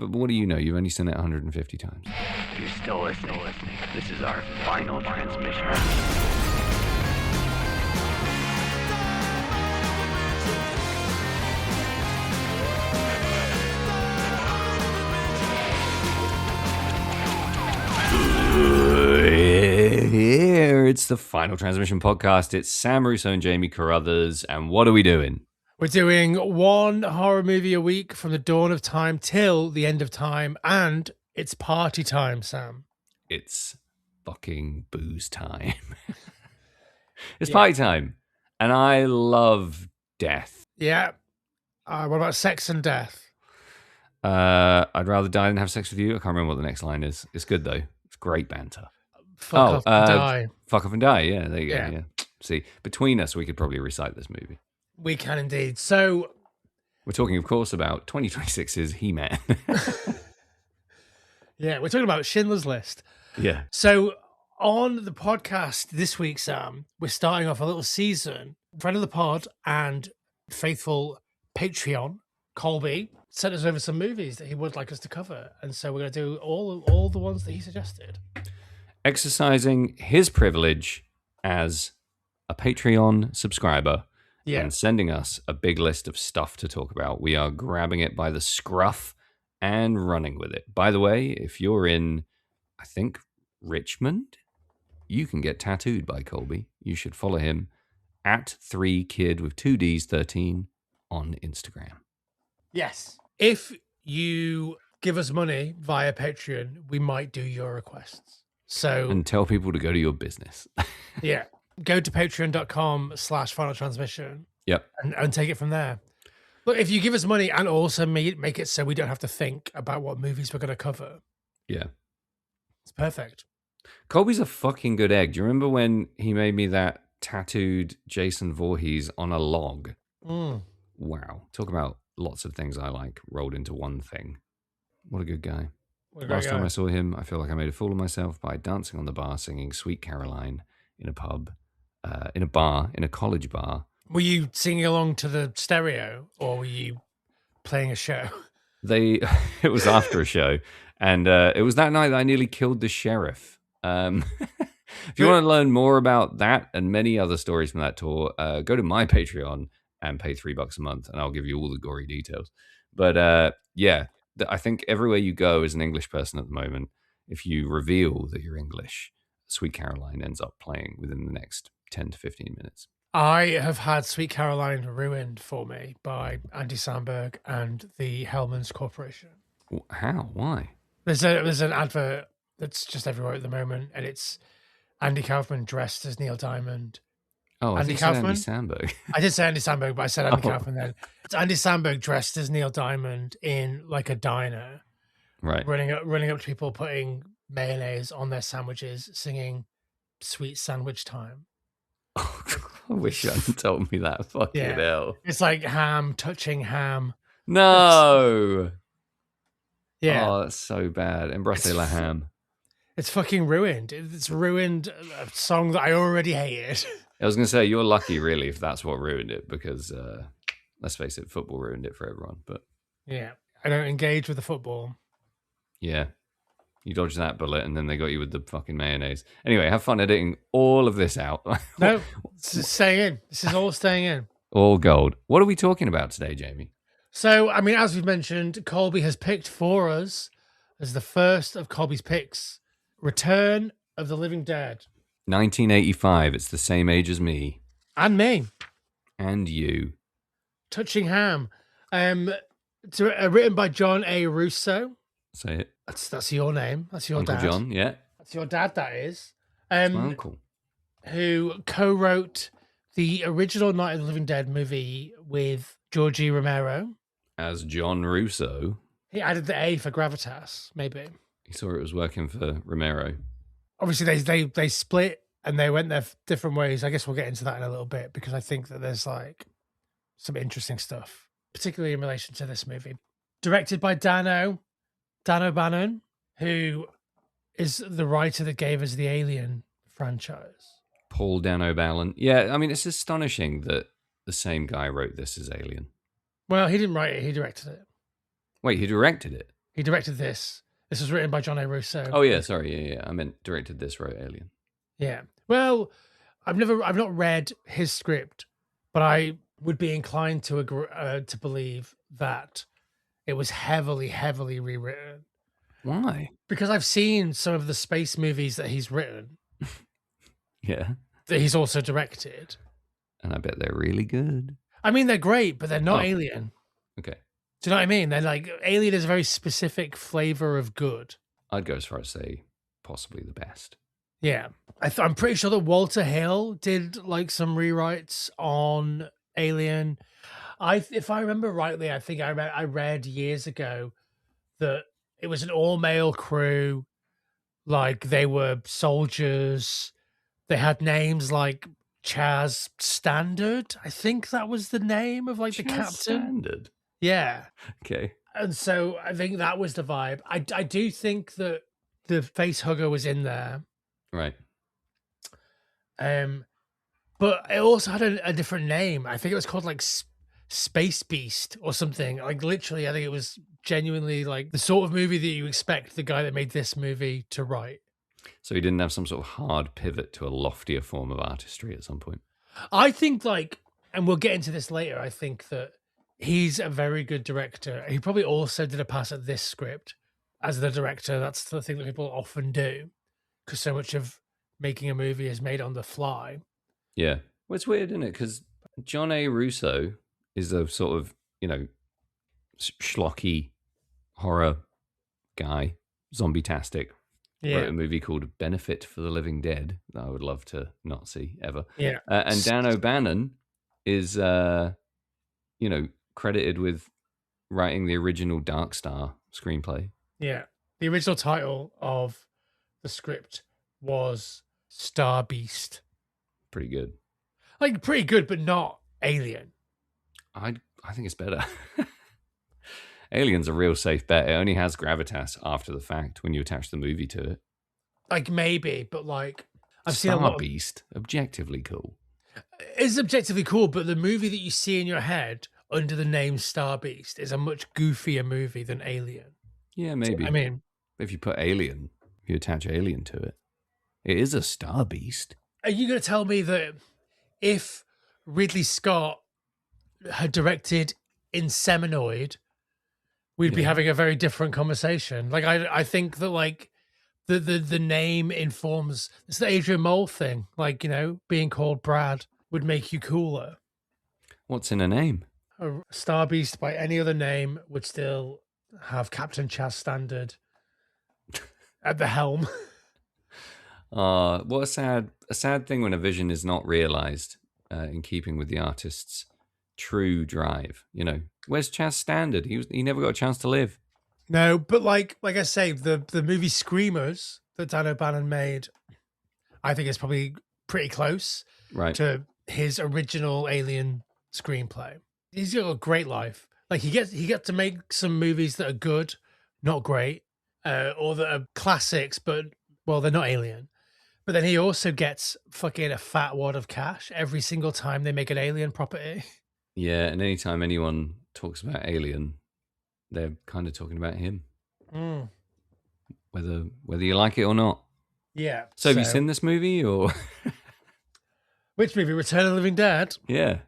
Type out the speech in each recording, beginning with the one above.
But what do you know? You've only seen it 150 times. If you're still listening, this is our final transmission. Here, it's the Final Transmission podcast. It's Sam Russo and Jamie Carruthers, and what are we doing? We're doing one horror movie a week from the dawn of time till the end of time, and it's party time, Sam. It's fucking booze time. It's party time, and I love death. Yeah. What about sex and death? I'd rather die than have sex with you. I can't remember what the next line is. It's good, though. It's great banter. Fuck off and die. Fuck off and die, yeah. There you go, Yeah. yeah. See, between us, we could probably recite this movie. We can indeed. So, We're talking, of course, about 2026's He-Man. yeah, we're talking about Schindler's List. Yeah. So, on the podcast this week, Sam, we're starting off a little season. Friend of the pod and faithful Patreon, Colby, sent us over some movies that he would like us to cover. And so we're going to do all the ones that he suggested. Exercising his privilege as a Patreon subscriber and sending us a big list of stuff to talk about. We are grabbing it by the scruff and running with it. By the way, if you're in, I think, Richmond, you can get tattooed by Colby. You should follow him at 3kid with 2Ds13 on Instagram. Yes. If you give us money via Patreon, we might do your requests. So, And tell people to go to your business. yeah, go to patreon.com/final transmission. Yep. And take it from there. But if you give us money and also make it so we don't have to think about what movies we're going to cover, Yeah. it's perfect. Colby's a fucking good egg. Do you remember when he made me that tattooed Jason Voorhees on a log? Mm. Wow. Talk about lots of things I like rolled into one thing. What a good guy. Last time I saw him, I feel like I made a fool of myself by dancing on the bar, singing Sweet Caroline in a pub, in a college bar. Were you singing along to the stereo or were you playing a show? It was after a show, and it was that night that I nearly killed the sheriff. If you want to learn more about that and many other stories from that tour, go to my Patreon and pay $3 a month, and I'll give you all the gory details. But yeah, I think everywhere you go as an English person at the moment, if you reveal that you're English, Sweet Caroline ends up playing within the next 10 to 15 minutes. I have had Sweet Caroline ruined for me by Andy Samberg and the Hellmans Corporation. How? Why? There's an advert that's just everywhere at the moment, and it's Andy Kaufman dressed as Neil Diamond. Oh, I Andy think you said Andy Kaufman? Samberg. I did say Andy Samberg, but I said Andy Kaufman then. It's Andy Samberg dressed as Neil Diamond in like a diner, Right. running up to people, putting mayonnaise on their sandwiches, singing "Sweet Sandwich Time." I wish you hadn't told me that. Fucking hell. It's like ham touching ham. No. Yeah. Oh, that's so bad. Embrasse la ham. It's fucking ruined. It's ruined a song that I already hated. I was going to say, you're lucky, really, if that's what ruined it, because let's face it, football ruined it for everyone. But Yeah. I don't engage with the football. yeah, you dodged that bullet, and then they got you with the fucking mayonnaise. Anyway, have fun editing all of this out. No, this is staying in. This is all staying in. All gold. What are we talking about today, Jamie? So, I mean, as we've mentioned, Colby has picked for us as the first of Colby's picks, Return of the Living Dead. 1985. It's the same age as me. And me. And you. Touching Ham. Written by John A. Russo. Say it. That's your name. That's your Uncle dad. John, yeah. That's your dad, that is. It's my uncle. Who co-wrote the original Night of the Living Dead movie with Georgie Romero. As John Russo. He added the A for gravitas, maybe. He saw it was working for Romero. Obviously, they split and they went their different ways. I guess we'll get into that in a little bit because I think that there's like some interesting stuff, particularly in relation to this movie. Directed by Dan O'Bannon, who is the writer that gave us the Alien franchise. Paul Dano Ballon. Yeah, I mean, it's astonishing that the same guy wrote this as Alien. Well, he didn't write it, he directed it. Wait, he directed it? He directed this. This was written by John A. Russo. Oh yeah, sorry, yeah. I meant directed this, wrote Alien. Yeah. Well, I've not read his script, but I would be inclined to agree, to believe that it was heavily rewritten Why? because I've seen some of the space movies that he's written Yeah, that he's also directed. and I bet they're really good. I mean, they're great, but they're not Oh. Alien. Okay, Do you know what I mean? They're like Alien is a very specific flavor of good. I'd go as far as say possibly the best. Yeah, I'm pretty sure that Walter Hill did like some rewrites on Alien. If I remember rightly, I think I read years ago that it was an all male crew. Like they were soldiers. They had names like Chaz Standard. I think that was the name of like the Chaz captain. Standard. Yeah. Okay. And so I think that was the vibe. I do think that the face hugger was in there. Right. But it also had a different name. I think it was called like Space Beast or something. Like literally, I think it was genuinely like the sort of movie that you expect the guy that made this movie to write. So he didn't have some sort of hard pivot to a loftier form of artistry at some point. I think like, and we'll get into this later. I think that he's a very good director. He probably also did a pass at this script as the director. That's the thing that people often do because so much of making a movie is made on the fly. Yeah. Well, it's weird, isn't it? Because John A. Russo is a sort of, schlocky horror guy, zombie-tastic. Yeah. Wrote a movie called Benefit for the Living Dead that I would love to not see ever. Yeah. And Dan O'Bannon is, credited with writing the original Dark Star screenplay. Yeah. The original title of the script was Star Beast. Pretty good. Like pretty good, but not Alien. I think it's better. Alien's a real safe bet. It only has gravitas after the fact when you attach the movie to it. Like maybe, but like I've seen a Star lot. Beast, objectively cool. It's objectively cool, but the movie that you see in your head under the name Star Beast is a much goofier movie than Alien. Yeah, maybe. I mean, if you put Alien, if you attach Alien to it, it is a Star Beast. Are you going to tell me that if Ridley Scott had directed Inseminoid, we'd be having a very different conversation? Like, I think that like the name informs. It's the Adrian Mole thing. Like, being called Brad would make you cooler. What's in a name? A Star Beast by any other name would still have Captain Chaz Standard at the helm. What a sad thing when a vision is not realized in keeping with the artist's true drive. Where's Chaz Standard? He never got a chance to live. No, but like I say, the movie Screamers that Dan O'Bannon made, I think is probably pretty close to his original Alien screenplay. He's got a great life. Like he gets to make some movies that are good, not great, or that are classics, but well, they're not Alien. But then he also gets fucking a fat wad of cash every single time they make an Alien property. Yeah, and anytime anyone talks about Alien, they're kind of talking about him. Whether you like it or not. Yeah. So have you seen this movie or which movie? Return of the Living Dead? Yeah.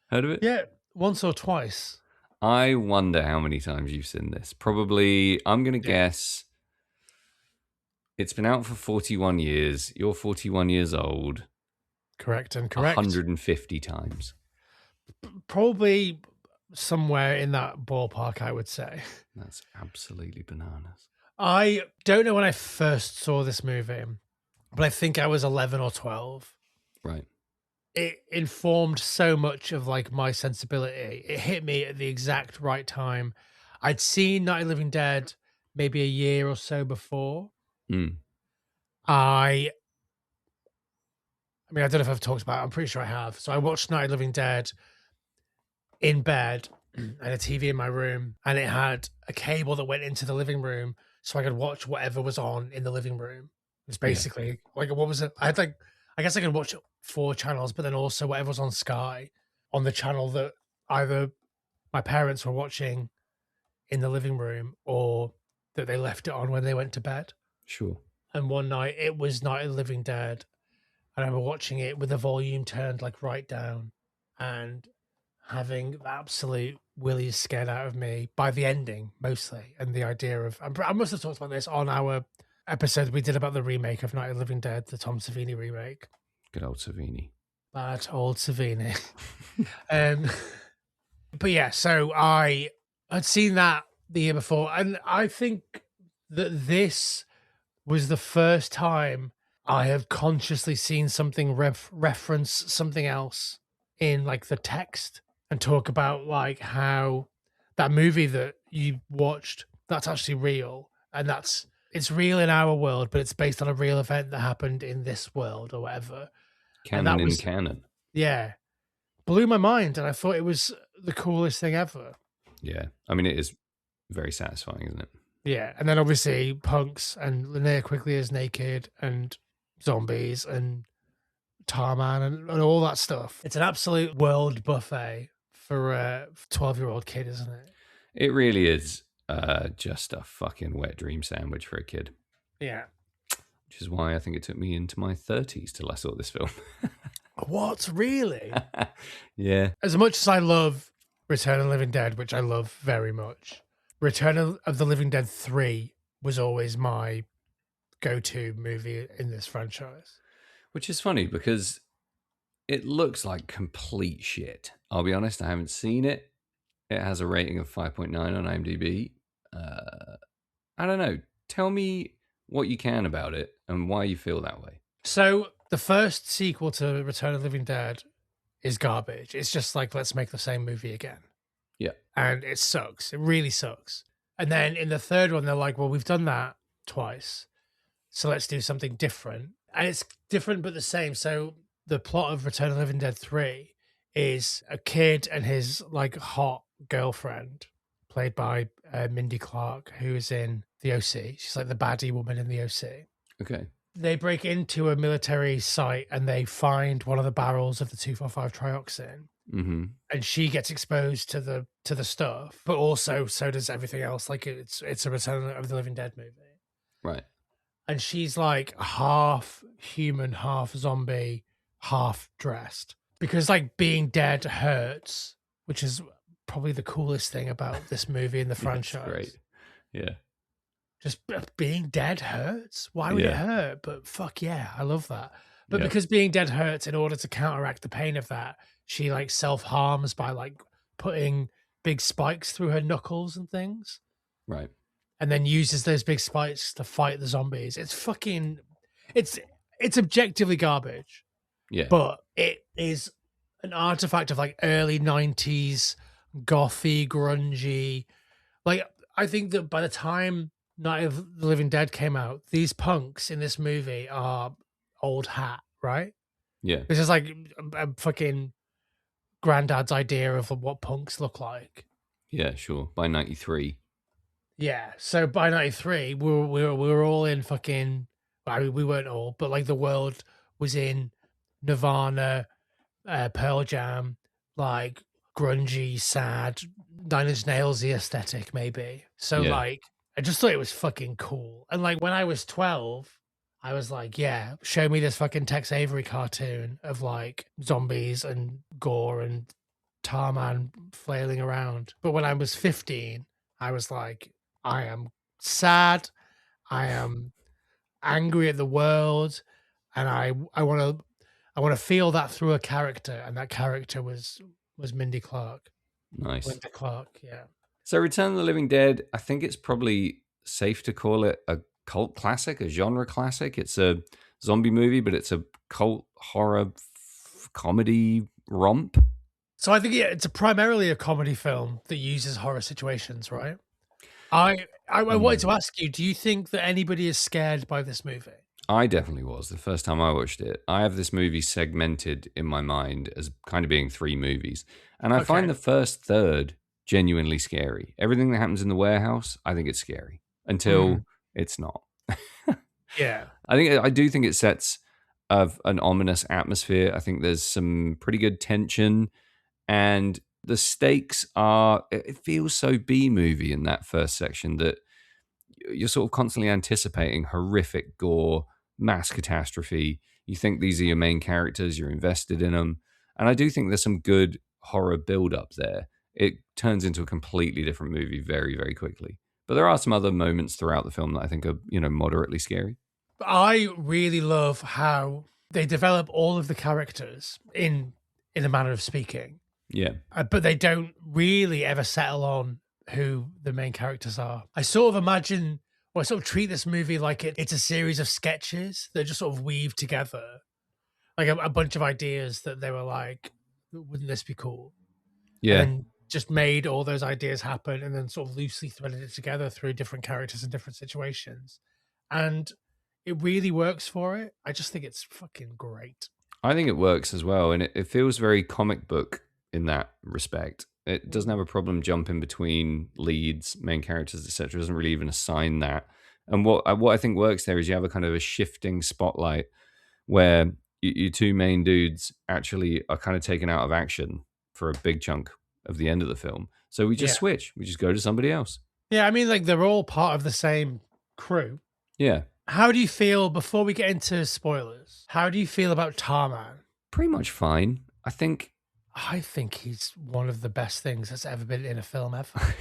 Heard of it? Yeah, once or twice. I wonder how many times you've seen this. Probably, I'm going to guess it's been out for 41 years. You're 41 years old. Correct. 150 times. Probably somewhere in that ballpark, I would say. That's absolutely bananas. I don't know when I first saw this movie, but I think I was 11 or 12. Right. It informed so much of like my sensibility. It hit me at the exact right time. I'd seen Night of the Living Dead maybe a year or so before. I mean, I don't know if I've talked about it. I'm pretty sure I have. So I watched Night of the Living Dead in bed and a TV in my room, and it had a cable that went into the living room so I could watch whatever was on in the living room. It's basically like, what was it? I guess I could watch 4 channels, but then also whatever was on Sky on the channel that either my parents were watching in the living room or that they left it on when they went to bed. Sure. And one night it was Night of the Living Dead. I remember watching it with the volume turned like right down and having the absolute willies scared out of me by the ending mostly. And the idea of, I must have talked about this on our episode we did about the remake of Night of the Living Dead, the Tom Savini remake. Good old Savini. Bad old Savini. But yeah, so I had seen that the year before. And I think that this was the first time I have consciously seen something reference something else in like the text and talk about like how that movie that you watched, that's actually real. And it's real in our world, but it's based on a real event that happened in this world or whatever. Canon in canon. Yeah. Blew my mind. And I thought it was the coolest thing ever. Yeah. I mean, it is very satisfying, isn't it? Yeah. And then obviously punks and Linnea Quigley is naked and zombies and Tarman and all that stuff. It's an absolute world buffet for a 12-year-old kid, isn't it? It really is just a fucking wet dream sandwich for a kid. Yeah. Which is why I think it took me into my 30s till I saw this film. What? Really? Yeah. As much as I love Return of the Living Dead, which I love very much, Return of the Living Dead 3 was always my go-to movie in this franchise. Which is funny because it looks like complete shit. I'll be honest, I haven't seen it. It has a rating of 5.9 on IMDb. I don't know. Tell me what you can about it and why you feel that way. So the first sequel to Return of the Living Dead is garbage. It's just like, let's make the same movie again. Yeah. And it sucks. It really sucks. And then in the third one, they're like, well, we've done that twice. So let's do something different. And it's different but the same. So the plot of Return of the Living Dead 3 is a kid and his like hot girlfriend, played by Mindy Clark, who is in The OC. She's like the baddie woman in The OC. Okay. They break into a military site and they find one of the barrels of the 2,4,5 trioxin. Mm-hmm. And she gets exposed to the stuff, but also so does everything else. Like it's a Return of the Living Dead movie. Right. And she's like half human, half zombie, half dressed. Because like being dead hurts, which is probably the coolest thing about this movie and the franchise. Great. Yeah. Just being dead hurts. Why would it hurt? But fuck yeah, I love that. But because being dead hurts, in order to counteract the pain of that, she like self-harms by like putting big spikes through her knuckles and things. Right. And then uses those big spikes to fight the zombies. It's fucking it's objectively garbage. Yeah. But it is an artifact of like early 90s gothy, grungy. Like I think that by the time Night of the Living Dead came out, these punks in this movie are old hat, right? Yeah. This is like a fucking granddad's idea of what punks look like. Yeah, sure. By 93. Yeah. So by 93, we were all in fucking, I mean, we weren't all, but like the world was in Nirvana, Pearl Jam, like grungy, sad, Nine Inch Nails-y aesthetic, maybe. So like, I just thought it was fucking cool. And like when I was 12, I was like, yeah, show me this fucking Tex Avery cartoon of like zombies and gore and Tarman flailing around. But when I was 15, I was like, I am sad. I am angry at the world. And I want to feel that through a character. And that character was Mindy Clark. Nice. Linda Clark, yeah. So Return of the Living Dead, I think it's probably safe to call it a cult classic, a genre classic. It's a zombie movie, but it's a cult horror comedy romp. So I think it's primarily a comedy film that uses horror situations, right? I wanted to ask you, do you think that anybody is scared by this movie? I definitely was. The first time I watched it, I have this movie segmented in my mind as kind of being 3 movies. And I find the first third genuinely scary. Everything that happens in the warehouse, I think it's scary until it's not. Yeah. I do think it sets of an ominous atmosphere. I think there's some pretty good tension, and The stakes are, it feels so B-movie in that first section that you're sort of constantly anticipating horrific gore, mass catastrophe. You think these are your main characters, you're invested in them. And I do think there's some good horror build up there. It turns into a completely different movie very, very quickly. But there are some other moments throughout the film that I think are, moderately scary. I really love how they develop all of the characters in a manner of speaking, Yeah. but they don't really ever settle on who the main characters are. I sort of imagine, or I sort of treat this movie like it's a series of sketches that just sort of weave together, like a bunch of ideas that they were like, wouldn't this be cool? And Yeah. then just made all those ideas happen and then sort of loosely threaded it together through different characters and different situations. And it really works for it. I just think it's fucking great. I think it works as well. And it feels very comic book in that respect. It doesn't have a problem jumping between leads, main characters, etc. It doesn't really even assign that. And what I think works there is you have a kind of a shifting spotlight where your two main dudes actually are kind of taken out of action for a big chunk of the end of the film. So we just Yeah. switch. We just go to somebody else. Yeah, I mean, like they're all part of the same crew. Yeah. How do you feel, before we get into spoilers, how do you feel about Tarman? Pretty much fine. I think he's one of the best things that's ever been in a film ever.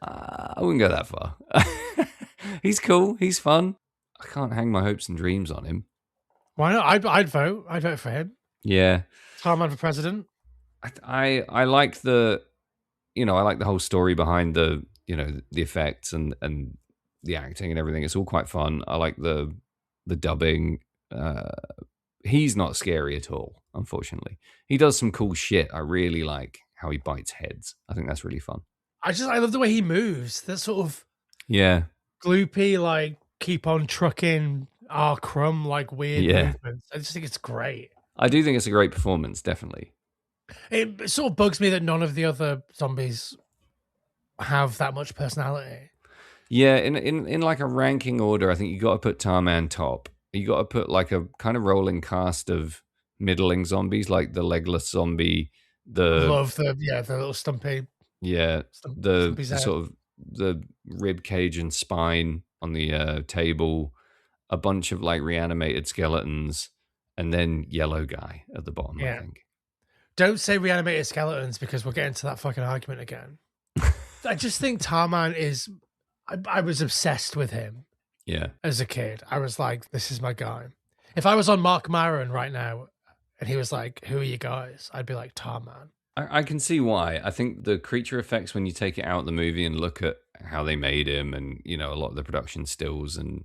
I wouldn't go that far. He's cool. He's fun. I can't hang my hopes and dreams on him. Why not? I'd vote. I'd vote for him. Yeah. Tarman for president. I like the, I like the whole story behind the, the effects and the acting and everything. It's all quite fun. I like the dubbing. He's not scary at all, unfortunately. He does some cool shit. I really like how he bites heads. I think that's really fun. I love the way he moves. That sort of Yeah. gloopy, like keep on trucking R. Crumb, like weird movements. I just think it's great. I do think it's a great performance, definitely. It sort of bugs me that none of the other zombies have that much personality. Yeah, in like a ranking order, I think you got to put Tarman top. You got to put like a kind of rolling cast of middling zombies, like the legless zombie, Love the little stumpy. the sort of the rib cage and spine on the table, a bunch of like reanimated skeletons, and then yellow guy at the bottom. Yeah. I think. Don't say reanimated skeletons because we'll get into that fucking argument again. I just think Tarman is. I was obsessed with him. Yeah. As a kid, I was like, "This is my guy." If I was on Mark Maron right now, and he was like, "Who are you guys?" I'd be like, "Tarman." I can see why. I think the creature effects, when you take it out of the movie and look at how they made him and, a lot of the production stills, and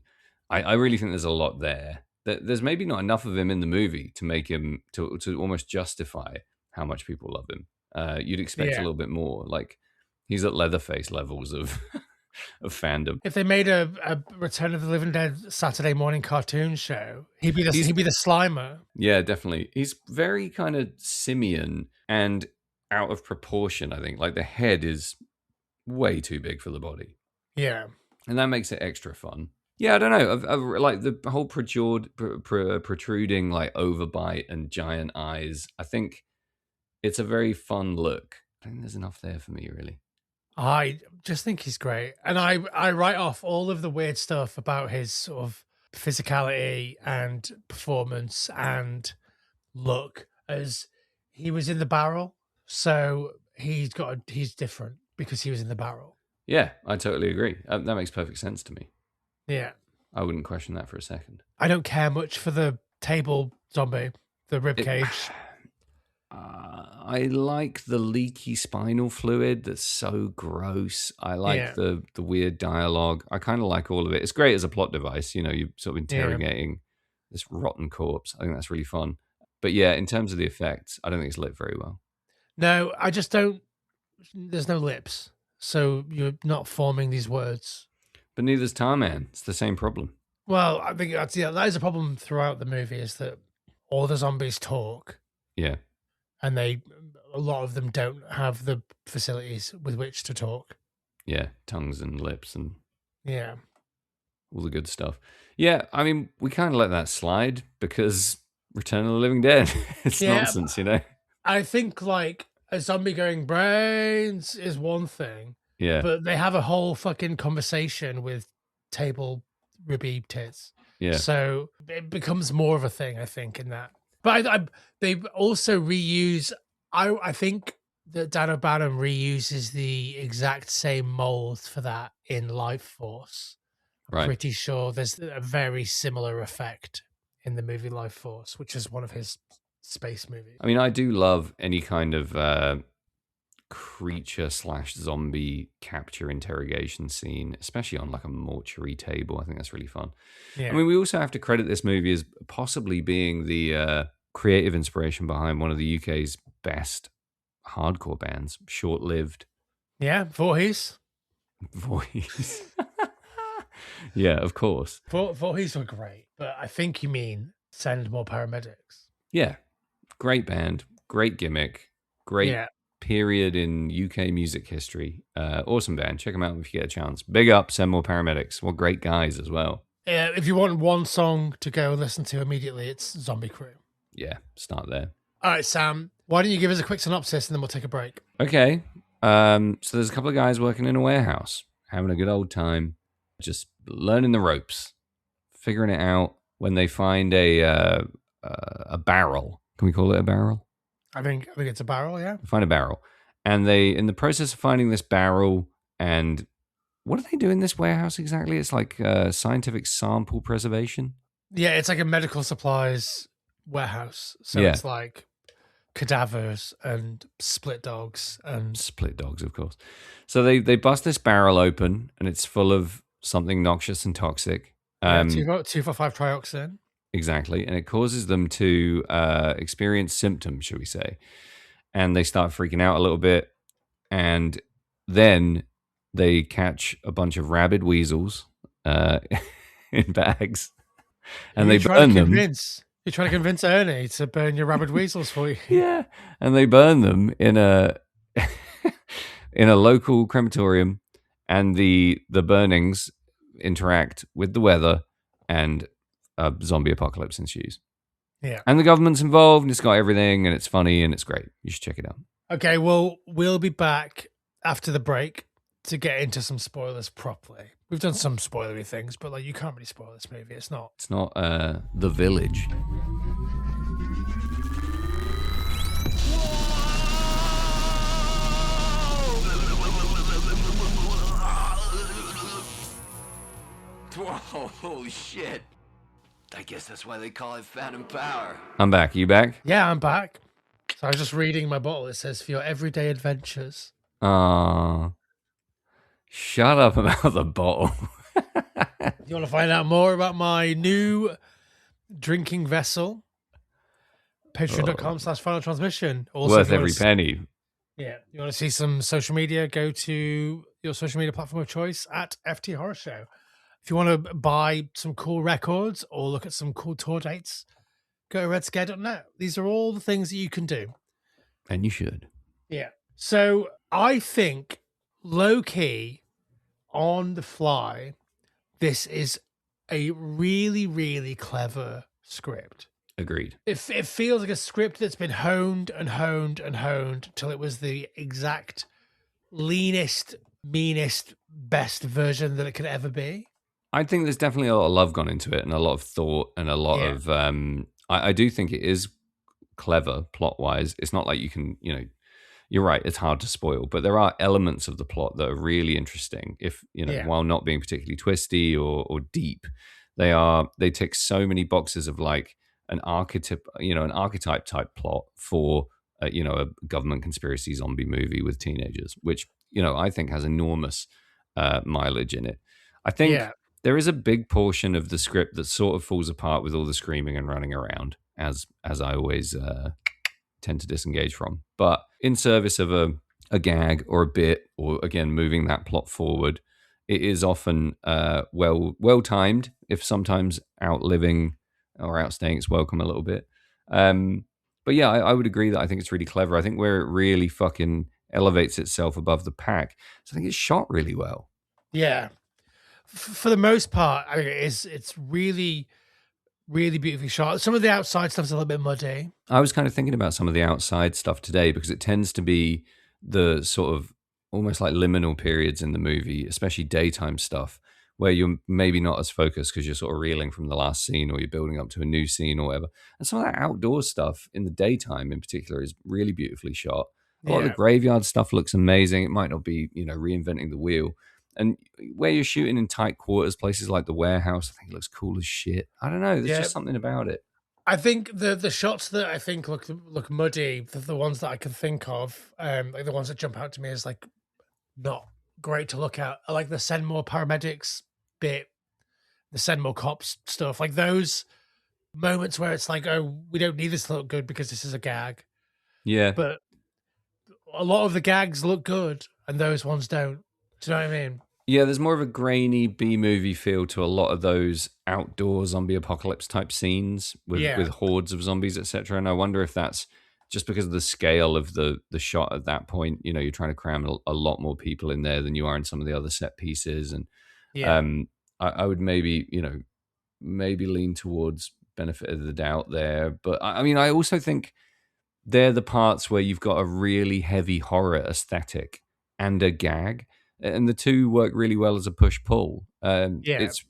I really think there's a lot there. There's maybe not enough of him in the movie to make him, to almost justify how much people love him. You'd expect a little bit more. Like, he's at Leatherface levels of of fandom. If they made a Return of the Living Dead Saturday morning cartoon show, he'd be the Slimer. Yeah, definitely. He's very kind of simian and out of proportion, I think. Like, the head is way too big for the body. Yeah. And that makes it extra fun. Yeah, I don't know. I've like the whole protruding like overbite and giant eyes. I think it's a very fun look. I think there's enough there for me, really. I just think he's great. And I write off all of the weird stuff about his sort of physicality and performance and look as he was in the barrel. So he's different because he was in the barrel. Yeah, I totally agree. That makes perfect sense to me. Yeah. I wouldn't question that for a second. I don't care much for the table zombie, the rib cage. I like the leaky spinal fluid that's so gross. I like the weird dialogue. I kind of like all of it. It's great as a plot device. You're sort of interrogating this rotten corpse. I think that's really fun. But yeah, in terms of the effects, I don't think it's lit very well. No, I just don't. There's no lips. So you're not forming these words. But neither's Tarman. It's the same problem. Well, I think that is a problem throughout the movie, is that all the zombies talk. Yeah. And a lot of them don't have the facilities with which to talk. Yeah, tongues and lips and all the good stuff. Yeah, I mean, we kind of let that slide because Return of the Living Dead. It's nonsense, I think like a zombie going brains is one thing, Yeah, but they have a whole fucking conversation with table ribby tits. yeah, So it becomes more of a thing, I think, in that. But they also reuse. I think that Dan O'Bannon reuses the exact same mold for that in Life Force. I'm right. pretty sure there's a very similar effect in the movie Life Force, which is one of his space movies. I mean, I do love any kind of creature slash zombie capture interrogation scene, especially on like a mortuary table. I think that's really fun. Yeah. I mean, we also have to credit this movie as possibly being the creative inspiration behind one of the UK's best hardcore bands, Short Lived Yeah, Voorhees. Voice. Yeah, of course. Voorhees were great, but I think you mean Send More Paramedics. Yeah, great band, great gimmick, great Yeah. period in UK music history. Awesome band. Check them out if you get a chance. Big up, Send More Paramedics. What great guys as well. If you want one song to go and listen to immediately, it's Zombie Crew. Yeah, start there. All right, Sam, why don't you give us a quick synopsis and then we'll take a break? Okay. So there's a couple of guys working in a warehouse, having a good old time, just learning the ropes, figuring it out. When they find a barrel, can we call it a barrel? I think it's a barrel, yeah. Find a barrel, and they, in the process of finding this barrel, and what do they do in this warehouse exactly? It's like scientific sample preservation. Yeah, it's like a medical supplies warehouse. So Yeah. it's like cadavers and split dogs and Split dogs, of course. So they bust this barrel open, and it's full of something noxious and toxic. 2,4,5 trioxin. Exactly, and it causes them to experience symptoms, shall we say? And they start freaking out a little bit, and then they catch a bunch of rabid weasels in bags, and they burn them. You're trying to convince Ernie to burn your rabid weasels for you. Yeah, and they burn them in a in a local crematorium, and the burnings interact with the weather, and a zombie apocalypse ensues. Yeah, and the government's involved, and it's got everything, and it's funny, and it's great. You should check it out. Okay, well, we'll be back after the break to get into some spoilers properly. We've done some spoilery things, but like you can't really spoil this movie. It's not. It's not The Village. Whoa, holy shit. I guess that's why they call it Phantom Power. I'm back. You back? Yeah, I'm back. So I was just reading my bottle. It says for your everyday adventures. Shut up about the bottle. You want to find out more about my new drinking vessel? Patreon.com/final transmission. Also, Worth every penny. Yeah. You want to see some social media? Go to your social media platform of choice at FT Horror Show. If you want to buy some cool records or look at some cool tour dates, go to redscare.net. These are all the things that you can do. And you should. Yeah. So I think low key on the fly, this is a really, really clever script. Agreed. It feels like a script that's been honed and honed and honed till it was the exact leanest, meanest, best version that it could ever be. I think there's definitely a lot of love gone into it, and a lot of thought, and a lot of. I do think it is clever plot wise. It's not like you can, you're right. It's hard to spoil, but there are elements of the plot that are really interesting. If while not being particularly twisty or deep, they tick so many boxes of like an archetype, an archetype type plot for a government conspiracy zombie movie with teenagers, which I think has enormous mileage in it. I think there is a big portion of the script that sort of falls apart with all the screaming and running around, as I always tend to disengage from. But in service of a gag or a bit, or again moving that plot forward, it is often well timed, if sometimes outliving or outstaying its welcome a little bit. But yeah, I would agree that I think it's really clever. I think where it really fucking elevates itself above the pack, so I think it's shot really well. Yeah. For the most part, I mean, it's really really beautifully shot. Some of the outside stuff's a little bit muddy. I was kind of thinking about some of the outside stuff today because it tends to be the sort of almost like liminal periods in the movie, especially daytime stuff, where you're maybe not as focused because you're sort of reeling from the last scene or you're building up to a new scene or whatever. And some of that outdoor stuff in the daytime in particular is really beautifully shot. A lot of the Yeah. graveyard stuff looks amazing. It might not be, reinventing the wheel. And where you're shooting in tight quarters, places like the warehouse, I think it looks cool as shit. I don't know. There's Yeah. just something about it. I think the shots that I think look muddy, the ones that I can think of, like the ones that jump out to me as like not great to look at, are like the Senmore paramedics bit, the Senmore cops stuff, like those moments where it's like, oh, we don't need this to look good because this is a gag. Yeah. But a lot of the gags look good and those ones don't. Do you know what I mean? Yeah, there's more of a grainy B movie feel to a lot of those outdoor zombie apocalypse type scenes with Yeah. hordes of zombies, etc. And I wonder if that's just because of the scale of the shot at that point. You're trying to cram a lot more people in there than you are in some of the other set pieces, and Yeah. I would maybe maybe lean towards benefit of the doubt there. But I mean, I also think they're the parts where you've got a really heavy horror aesthetic and a gag, and the two work really well as a push pull. Yeah. It's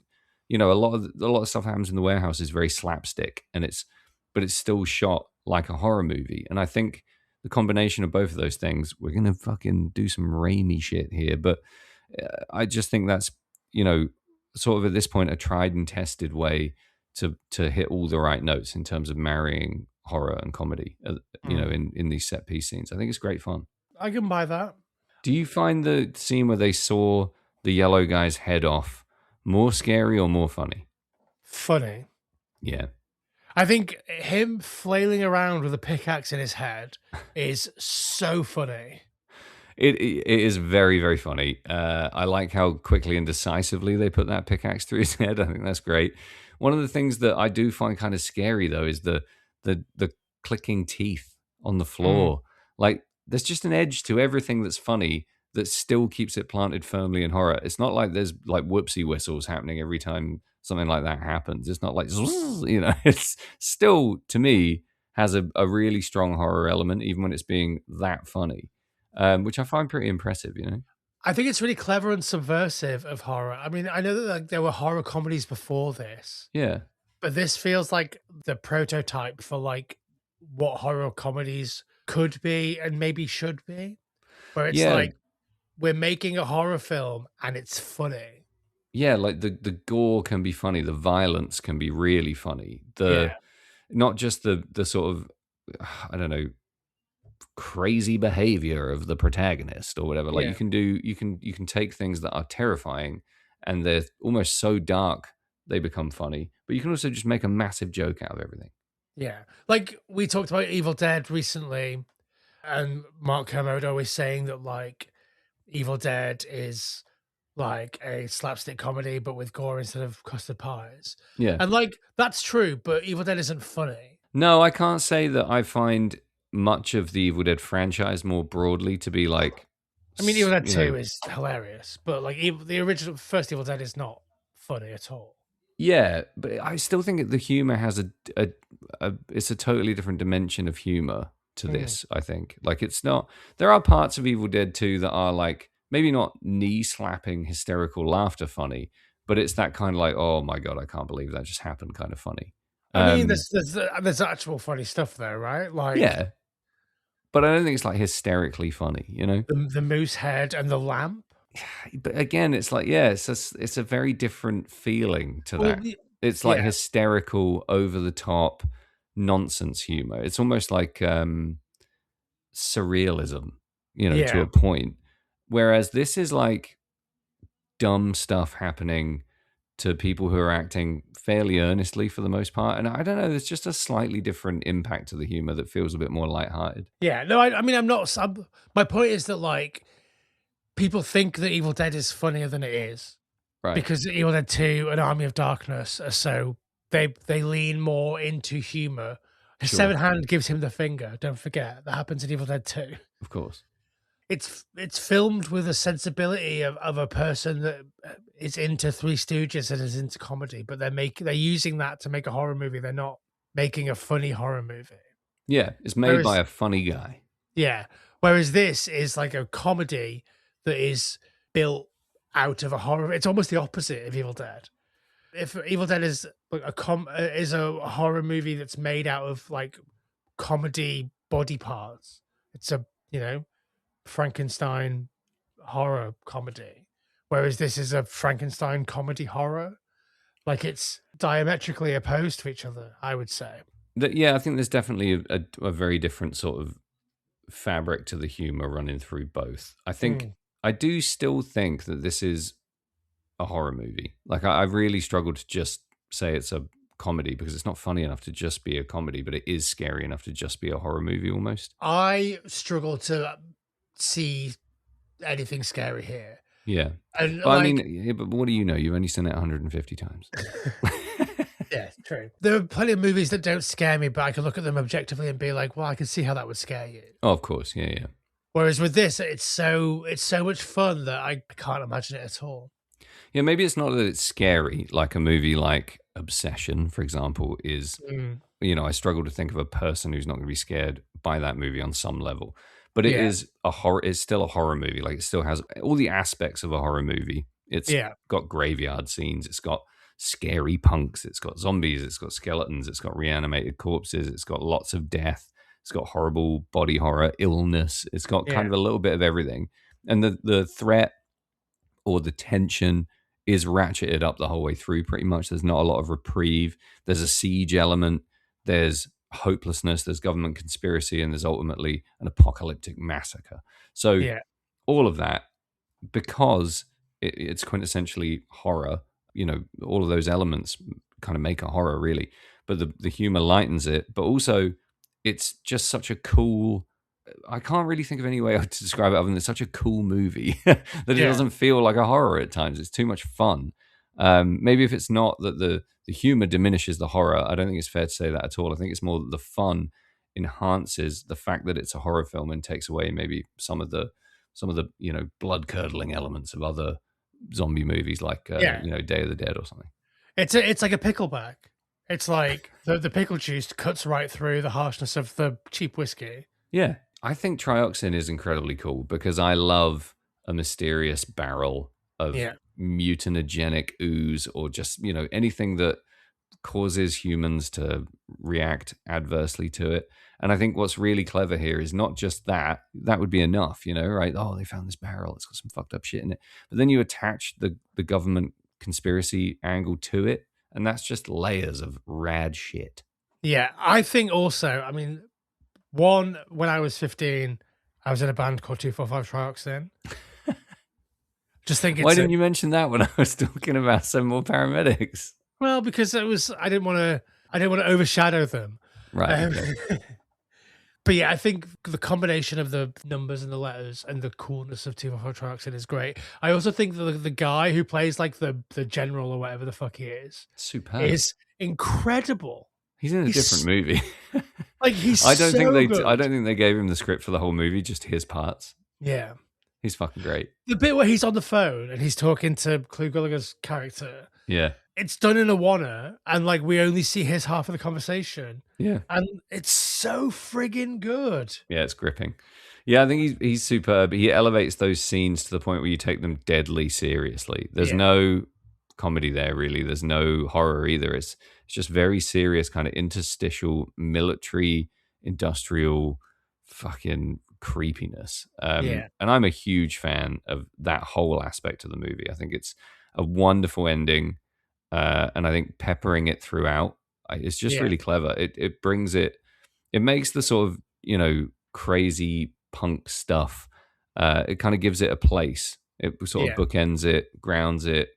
a lot of stuff happens in the warehouse is very slapstick, but it's still shot like a horror movie. And I think the combination of both of those things, we're gonna fucking do some Raimi shit here. But I just think that's sort of at this point a tried and tested way to hit all the right notes in terms of marrying horror and comedy, in these set piece scenes. I think it's great fun. I can buy that. Do you find the scene where they saw the yellow guy's head off more scary or more funny? Funny. Yeah. I think him flailing around with a pickaxe in his head is so funny. It is very, very funny. I like how quickly and decisively they put that pickaxe through his head. I think that's great. One of the things that I do find kind of scary though is the clicking teeth on the floor. Like there's just an edge to everything that's funny that still keeps it planted firmly in horror. It's not like there's like whoopsie whistles happening every time something like that happens. It's not like it's still to me has a really strong horror element even when it's being that funny. Which I find pretty impressive, I think it's really clever and subversive of horror. I mean, I know that like, there were horror comedies before this, Yeah. but this feels like the prototype for like what horror comedies could be and maybe should be, where it's Yeah. like we're making a horror film and it's funny. Yeah, like the gore can be funny, the violence can be really funny. Not just the sort of I don't know, crazy behavior of the protagonist or whatever. Like Yeah. you can take things that are terrifying and they're almost so dark they become funny, but you can also just make a massive joke out of everything. Yeah. Like we talked about Evil Dead recently, and Mark Kermode was saying that like Evil Dead is like a slapstick comedy, but with gore instead of custard pies. Yeah. And like that's true, but Evil Dead isn't funny. No, I can't say that I find much of the Evil Dead franchise more broadly to be like. I mean, Evil Dead 2 is hilarious, but like the original first Evil Dead is not funny at all. Yeah, but I still think the humor has it's a totally different dimension of humor to this. I think like it's not. There are parts of Evil Dead 2 that are like maybe not knee slapping hysterical laughter funny, but it's that kind of like, oh my god, I can't believe that just happened kind of funny. I mean, there's actual funny stuff there, right? Like Yeah, but I don't think it's like hysterically funny, the moose head and the lamp. But again, it's like, yeah, it's a very different feeling to that. It's like hysterical, over the top nonsense humor. It's almost like surrealism, to a point. Whereas this is like dumb stuff happening to people who are acting fairly earnestly for the most part. And I don't know, there's just a slightly different impact to the humor that feels a bit more lighthearted. Yeah, no, I mean, my point is that like people think that Evil Dead is funnier than it is, Right. because Evil Dead 2 and Army of Darkness are so they lean more into humor. His Sure. severed hand gives him the finger. Don't forget that happens in Evil Dead 2. Of course. it's filmed with a sensibility of a person that is into Three Stooges and is into comedy, but they're using that to make a horror movie. They're not making a funny horror movie. Yeah, it's made by Whereas a funny guy. yeah, whereas this is like a comedy that is built out of a horror. It's almost the opposite of Evil Dead. If Evil Dead is like is a horror movie that's made out of like comedy body parts, it's a Frankenstein horror comedy, whereas this is a Frankenstein comedy horror. Like it's diametrically opposed to each other, I would say. Yeah, I think there's definitely a very different sort of fabric to the humor running through both. Mm. I do still think that this is a horror movie. Like I really struggled to just say it's a comedy because it's not funny enough to just be a comedy, but it is scary enough to just be a horror movie almost. I struggle to see anything scary here. Yeah. And But I like, mean, yeah, but what do you know? You've only seen it 150 times. yeah, true. There are plenty of movies that don't scare me, but I can look at them objectively and be like, well, I can see how that would scare you. Oh, of course. Yeah, yeah. Whereas with this, it's so much fun that I can't imagine it at all. Yeah, maybe it's not that it's scary, like a movie like Obsession, for example, is, Mm. I struggle to think of a person who's not going to be scared by that movie on some level. But it Yeah, is a horror, it's still a horror movie. Like it still has all the aspects of a horror movie. It's yeah, got graveyard scenes, it's got scary punks, it's got zombies, it's got skeletons, it's got reanimated corpses, it's got lots of death, it's got horrible body horror, illness, it's got kind yeah, of a little bit of everything. And the threat or the tension is ratcheted up the whole way through pretty much. There's not a lot of reprieve. There's a siege element. There's hopelessness. There's government conspiracy. And there's ultimately an apocalyptic massacre. So yeah, all of that, because it's quintessentially horror, all of those elements kind of make a horror really. But the humor lightens it. But also, it's just such a cool. I can't really think of any way to describe it other than it's such a cool movie that it yeah, doesn't feel like a horror at times. It's too much fun. Maybe if it's not that the humor diminishes the horror, I don't think it's fair to say that at all. I think it's more that the fun enhances the fact that it's a horror film and takes away maybe some of the blood curdling elements of other zombie movies like yeah. Day of the Dead or something. It's like a pickleback. It's like the pickle juice cuts right through the harshness of the cheap whiskey. Yeah, I think trioxin is incredibly cool because I love a mysterious barrel of Yeah, mutagenic ooze or just, anything that causes humans to react adversely to it. And I think what's really clever here is not just that would be enough, right? Oh, they found this barrel, it's got some fucked up shit in it. But then you attach the government conspiracy angle to it, and that's just layers of rad shit. yeah. I think also, I mean, when I was 15, I was in a band called 245 Trioxin. Just think Why it's didn't you mention that when I was talking about some more paramedics? well, because I didn't want to overshadow them. Right. Um, Okay. but yeah, I think the combination of the numbers and the letters and the coolness of 245 Trioxin is great. I also think the guy who plays like the general or whatever the fuck he Superb. is incredible. He's in a different He's movie. like he's I don't think so they. good. I don't think they gave him the script for the whole movie. Just his parts. Yeah. He's fucking great. The bit where he's on the phone and he's talking to Clu Gulager's character, Yeah. it's done in a wanna, and like we only see his half of the conversation, Yeah. and it's so friggin' good. Yeah. It's gripping. Yeah, I think he's superb. He elevates those scenes to the point where you take them deadly seriously. There's Yeah, no comedy there really. There's no horror either. It's just very serious, kind of interstitial military industrial fucking creepiness. yeah, And I'm a huge fan of that whole aspect of the movie. I think it's a wonderful ending, and I think peppering it throughout, it's just yeah, really clever. It brings it. It makes the sort of crazy punk stuff. It kind of gives it a place. It sort of yeah, bookends it, grounds it,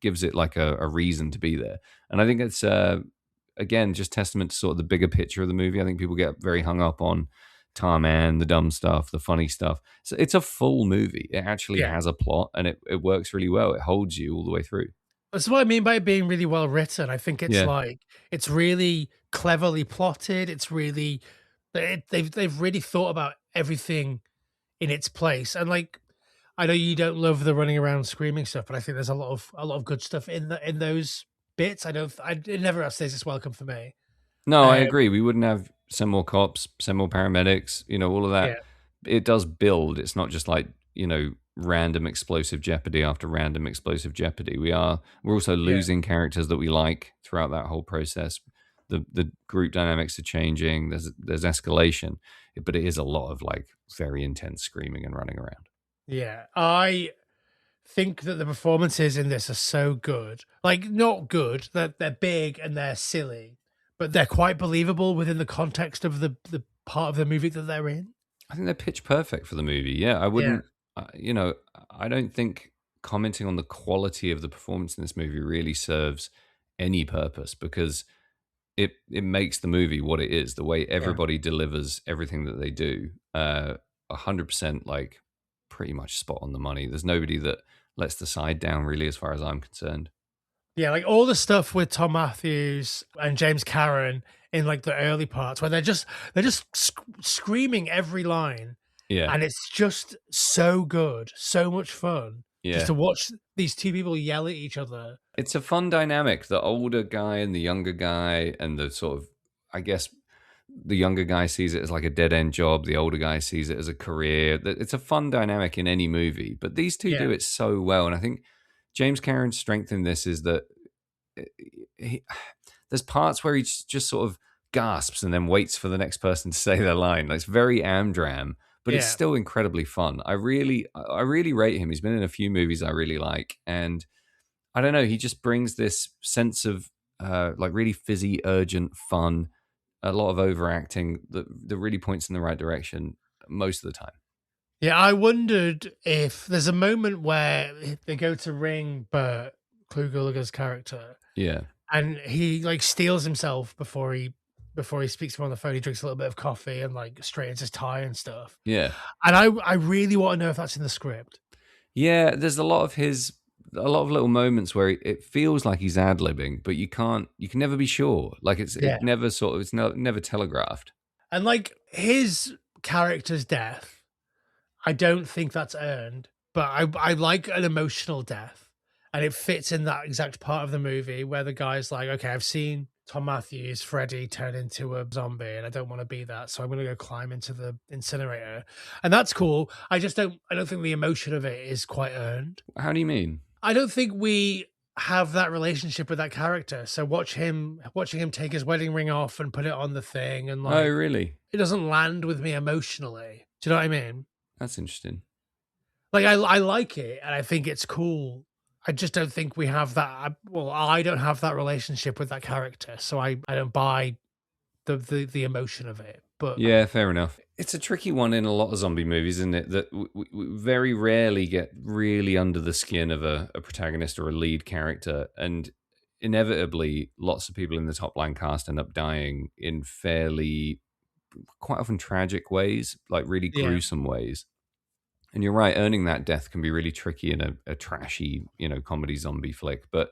gives it like a reason to be there. And I think it's again just testament to sort of the bigger picture of the movie. I think people get very hung up on Tarman, the dumb stuff, the funny stuff. So it's a full movie. It actually yeah. has a plot, and it works really well. It holds you all the way through. That's what I mean by it being really well written. I think it's Yeah, like it's really cleverly plotted. It's really they've really thought about everything in its place. And like, I know you don't love the running around screaming stuff, but I think there's a lot of good stuff in those bits. It never outstays its welcome for me. No, I Um, agree. We wouldn't have send more cops, send more paramedics, all of yeah, that. It does build. It's not just like, random explosive jeopardy after random explosive jeopardy. We're also yeah. losing characters that we like throughout that whole process. The group dynamics are changing. There's escalation, but it is a lot of like very intense screaming and running around. Yeah, I think that the performances in this are so good. Like, not good, that they're big and they're silly, but they're quite believable within the context of the part of the movie that they're in. I think they're pitch perfect for the movie. Yeah, I Yeah, wouldn't, I don't think commenting on the quality of the performance in this movie really serves any purpose because it makes the movie what it is. The way yeah. everybody delivers everything that they do, 100% like pretty much spot on the money. There's nobody that lets the side down really, as far as I'm concerned. Yeah, like all the stuff with Tom Matthews and James Cameron in like the early parts where they're just screaming every line, Yeah, and it's just so good, so much fun just yeah. to watch these two people yell at each other. It's a fun dynamic. The older guy and the younger guy, and the sort of, I guess, the younger guy sees it as like a dead end job. The older guy sees it as a career. It's a fun dynamic in any movie, but these two Yeah, do it so well. And I think James Cameron's strength in this is that he, there's parts where he just sort of gasps and then waits for the next person to say their line. Like, it's very Amdram, but it's yeah. still incredibly fun. I really rate him. He's been in a few movies I really like, and I don't know. He just brings this sense of like really fizzy, urgent fun. A lot of overacting that really points in the right direction most of the time. Yeah, I wondered if there's a moment where they go to ring Bert, Clu Gulager's character, Yeah, and he like steals himself before he speaks to him on the phone. He drinks a little bit of coffee and like straightens his tie and stuff. yeah, And I really want to know if that's in the script. yeah. There's a lot of little moments where it feels like he's ad libbing, but you can never be sure. Like Yeah. it's never telegraphed. And like his character's death, I don't think that's earned, but I like an emotional death. And it fits in that exact part of the movie where the guy's like, okay, I've seen Tom Matthews, Freddy turn into a zombie, and I don't want to be that. So I'm gonna go climb into the incinerator. And that's cool. I don't think the emotion of it is quite earned. How do you mean? I don't think we have that relationship with that character. So watching him take his wedding ring off and put it on the thing, and Oh, like really? it doesn't land with me emotionally. Do you know what I mean? That's interesting. Like I like it and I think it's cool. I just don't think we have that. Well, I don't have that relationship with that character, so I don't buy the emotion of it. But Yeah, fair enough. It's a tricky one in a lot of zombie movies, isn't it? That we very rarely get really under the skin of a protagonist or a lead character. And inevitably, lots of people in the top line cast end up dying in fairly, quite often tragic ways, like really yeah, gruesome ways. And you're right, earning that death can be really tricky in a trashy, comedy zombie flick. But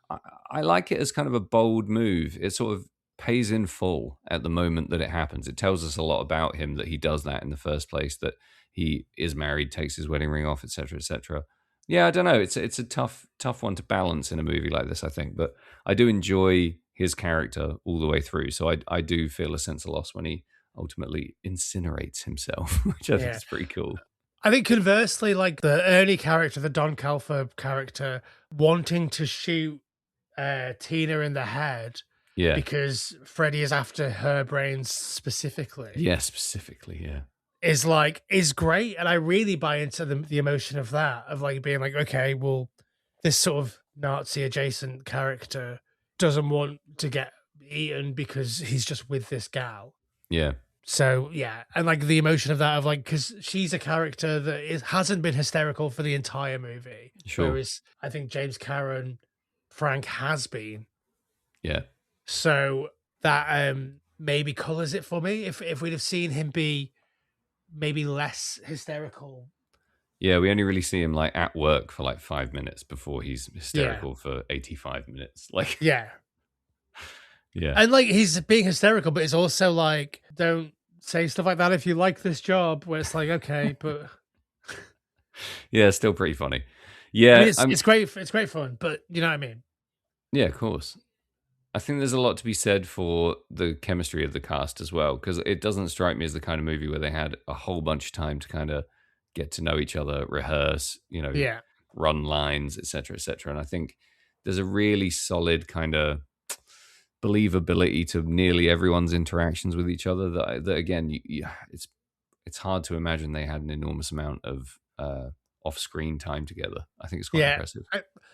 I, I like it as kind of a bold move. It sort of pays in full at the moment that it happens. It tells us a lot about him that he does that in the first place, that he is married, takes his wedding ring off, etc., etc. Yeah, I don't know. It's a tough one to balance in a movie like this, I think. But I do enjoy his character all the way through. So I do feel a sense of loss when he ultimately incinerates himself, which I think yeah. is pretty cool. I think conversely, like the Ernie character, the Don Calfer character, wanting to shoot Tina in the head Yeah. because Freddy is after her brains specifically. Yeah, specifically, yeah. Is great, and I really buy into the emotion of that, of like being like, okay, well, this sort of Nazi adjacent character doesn't want to get eaten because he's just with this gal. Yeah. So yeah, and like the emotion of that, of like, because she's a character that hasn't been hysterical for the entire movie, Sure. whereas I think James Cameron, Frank has been. Yeah. So that maybe colors it for me. If we'd have seen him be maybe less hysterical. Yeah, we only really see him like at work for like 5 minutes before he's Yeah. hysterical for 85 minutes. Like, Yeah. yeah. And like he's being hysterical, but it's also like, don't say stuff like that if you like this job, where it's like, okay, but Yeah, still pretty funny. I Yeah, mean, it's great. It's great fun, but you know what I mean. yeah, of course. I think there's a lot to be said for the chemistry of the cast as well, because it doesn't strike me as the kind of movie where they had a whole bunch of time to kind of get to know each other, rehearse, Yeah, run lines, etc., etc. And I think there's a really solid kind of believability to nearly everyone's interactions with each other. That again, it's hard to imagine they had an enormous amount of off-screen time together. I think it's quite yeah. impressive.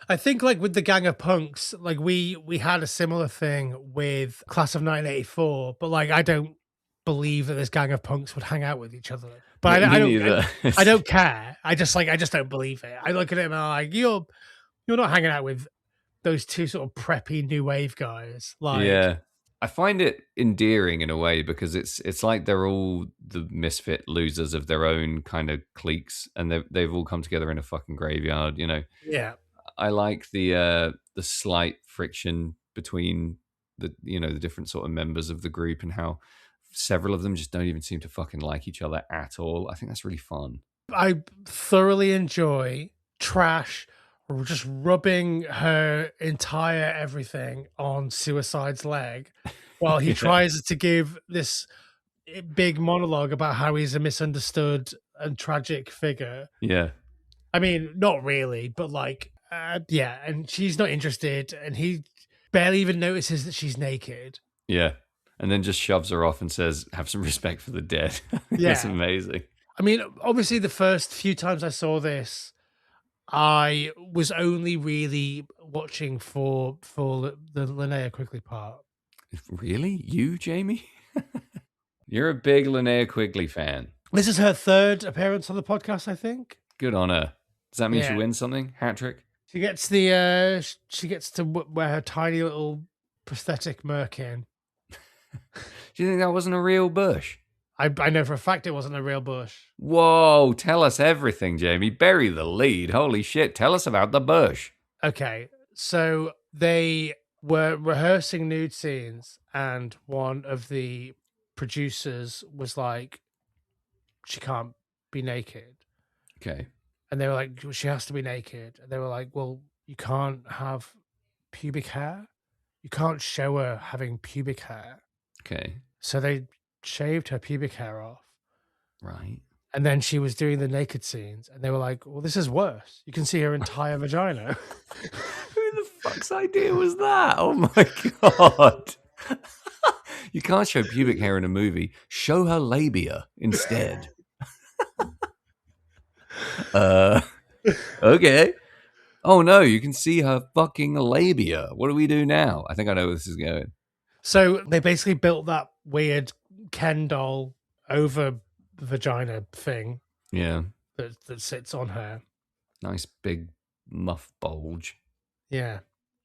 I think like with the Gang of Punks, like we had a similar thing with Class of 1984, but like I don't believe that this Gang of Punks would hang out with each other. But Me neither. I don't care. I just don't believe it. I look at him and I'm like, you're not hanging out with those two sort of preppy new wave guys. Like, Yeah. I find it endearing in a way because it's like they're all the misfit losers of their own kind of cliques, and they've all come together in a fucking graveyard. yeah, I like the slight friction between the different sort of members of the group, and how several of them just don't even seem to fucking like each other at all. I think that's really fun. I thoroughly enjoy Trash just rubbing her entire everything on Suicide's leg while he Yeah. tries to give this big monologue about how he's a misunderstood and tragic figure. Yeah. I mean, not really, but like, yeah, and she's not interested, and he barely even notices that she's naked. Yeah. And then just shoves her off and says, "Have some respect for the dead." Yeah. That's amazing. I mean, obviously, the first few times I saw this, I was only really watching for the Linnea Quigley part. Really? You, Jamie? You're a big Linnea Quigley fan. This is her third appearance on the podcast, I think. Good on her. Does that mean she Yeah. wins something? Hat trick? She gets to wear her tiny little prosthetic merkin. Do you think that wasn't a real bush? I know for a fact it wasn't a real bush. Whoa, tell us everything, Jamie. Bury the lead. Holy shit. Tell us about the bush. Okay, so they were rehearsing nude scenes, and one of the producers was like, "She can't be naked," Okay. and they were like, "She has to be naked," and they were like, "Well, you can't have pubic hair. You can't show her having pubic hair." Okay. So they shaved her pubic hair off. Right. And then she was doing the naked scenes, and they were like, "Well, this is worse. You can see her entire vagina." Who the fuck's idea was that? Oh my god. You can't show pubic hair in a movie. Show her labia instead. Okay. Oh no, you can see her fucking labia. What do we do now? I think I know where this is going. So they basically built that weird Ken doll over vagina thing Yeah. that sits on her. Nice big muff bulge. Yeah.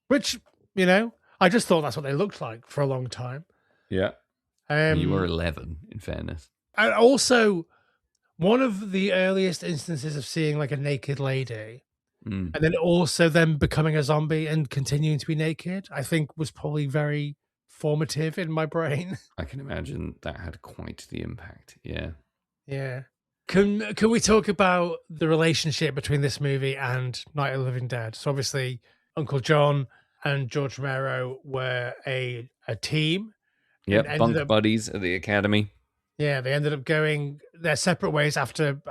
Which, I just thought that's what they looked like for a long time. Yeah. You were 11, in fairness. And also, one of the earliest instances of seeing like a naked lady, and then also them becoming a zombie and continuing to be naked, I think was probably very formative in my brain. I can imagine that had quite the impact. Yeah. Yeah. Can we talk about the relationship between this movie and Night of the Living Dead? So obviously, Uncle John and George Romero were a team. Yep, bunk buddies at the academy. Yeah, they ended up going their separate ways after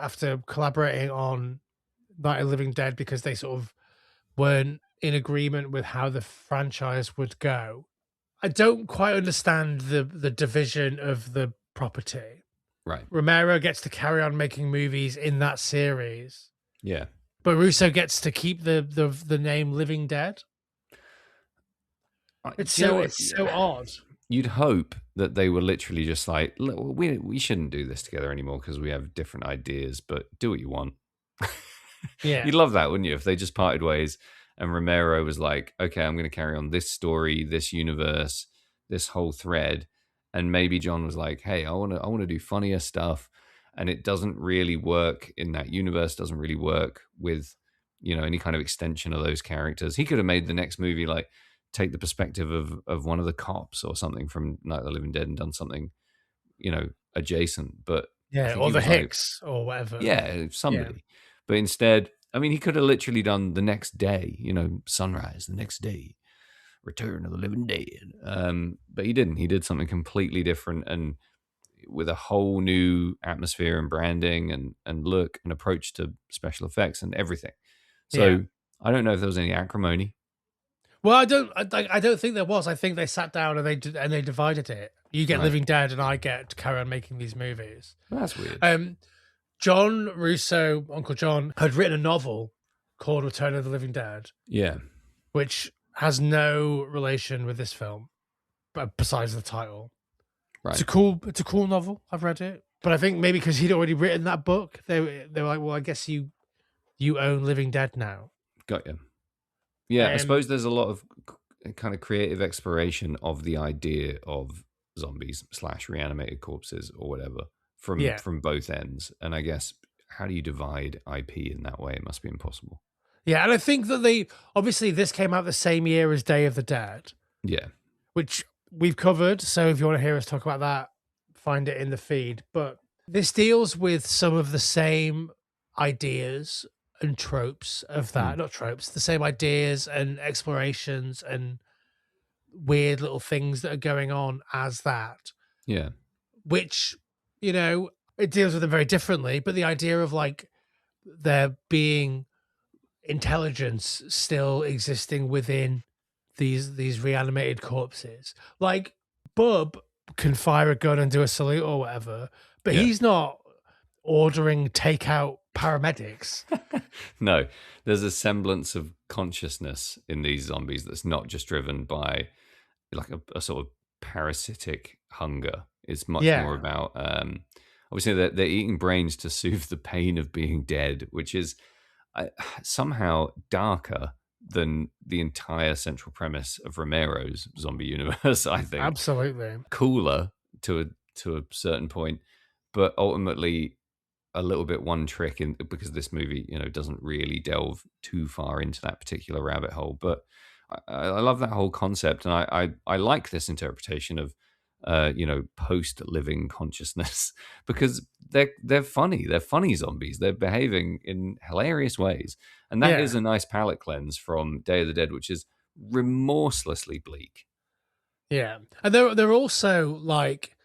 collaborating on Night of the Living Dead because they sort of weren't in agreement with how the franchise would go. I don't quite understand the division of the property. Right. Romero gets to carry on making movies in that series. Yeah. But Russo gets to keep the name Living Dead. It's so odd. You'd hope that they were literally just like, look, we shouldn't do this together anymore because we have different ideas, but do what you want. Yeah. You'd love that, wouldn't you? If they just parted ways and Romero was like, okay, I'm going to carry on this story, this universe, this whole thread. And maybe John was like, hey, I want to do funnier stuff. And it doesn't really work in that universe, doesn't really work with, any kind of extension of those characters. He could have made the next movie like take the perspective of one of the cops or something from Night of the Living Dead and done something, adjacent. But yeah, or the Hicks or whatever. Yeah, somebody. Yeah. But instead, I mean, he could have literally done the next day, sunrise the next day, Return of the Living Dead. But he didn't. He did something completely different and with a whole new atmosphere and branding and look and approach to special effects and everything. So I don't know if there was any acrimony. Well, I don't think there was. I think they sat down and they divided it. You get Right. Living Dead, and I get to carry on making these movies. That's weird. John Russo, Uncle John, had written a novel called Return of the Living Dead, Yeah. which has no relation with this film, but besides the title. Right. It's a cool novel. I've read it, but I think maybe because he'd already written that book, they were like, well, I guess you own Living Dead now. Got you. Yeah, I suppose there's a lot of kind of creative exploration of the idea of zombies / reanimated corpses or whatever from both ends. And I guess how do you divide IP in that way? It must be impossible. Yeah, and I think that obviously this came out the same year as Day of the Dead. Yeah. Which we've covered. So if you want to hear us talk about that, find it in the feed. But this deals with some of the same ideas and tropes of that. Not tropes, the same ideas and explorations and weird little things that are going on as that. Yeah. Which, it deals with them very differently. But the idea of like there being intelligence still existing within these reanimated corpses. Like Bub can fire a gun and do a salute or whatever, but he's not ordering takeout paramedics. No, there's a semblance of consciousness in these zombies that's not just driven by like a sort of parasitic hunger. It's much more about obviously they're eating brains to soothe the pain of being dead, which is somehow darker than the entire central premise of Romero's zombie universe. I think Absolutely cooler to a certain point, but ultimately a little bit one trick in because this movie doesn't really delve too far into that particular rabbit hole. But I love that whole concept, and I like this interpretation of post living consciousness because they're funny. They're funny zombies. They're behaving in hilarious ways, and that is a nice palate cleanse from Day of the Dead, which is remorselessly bleak. Yeah, and they're also like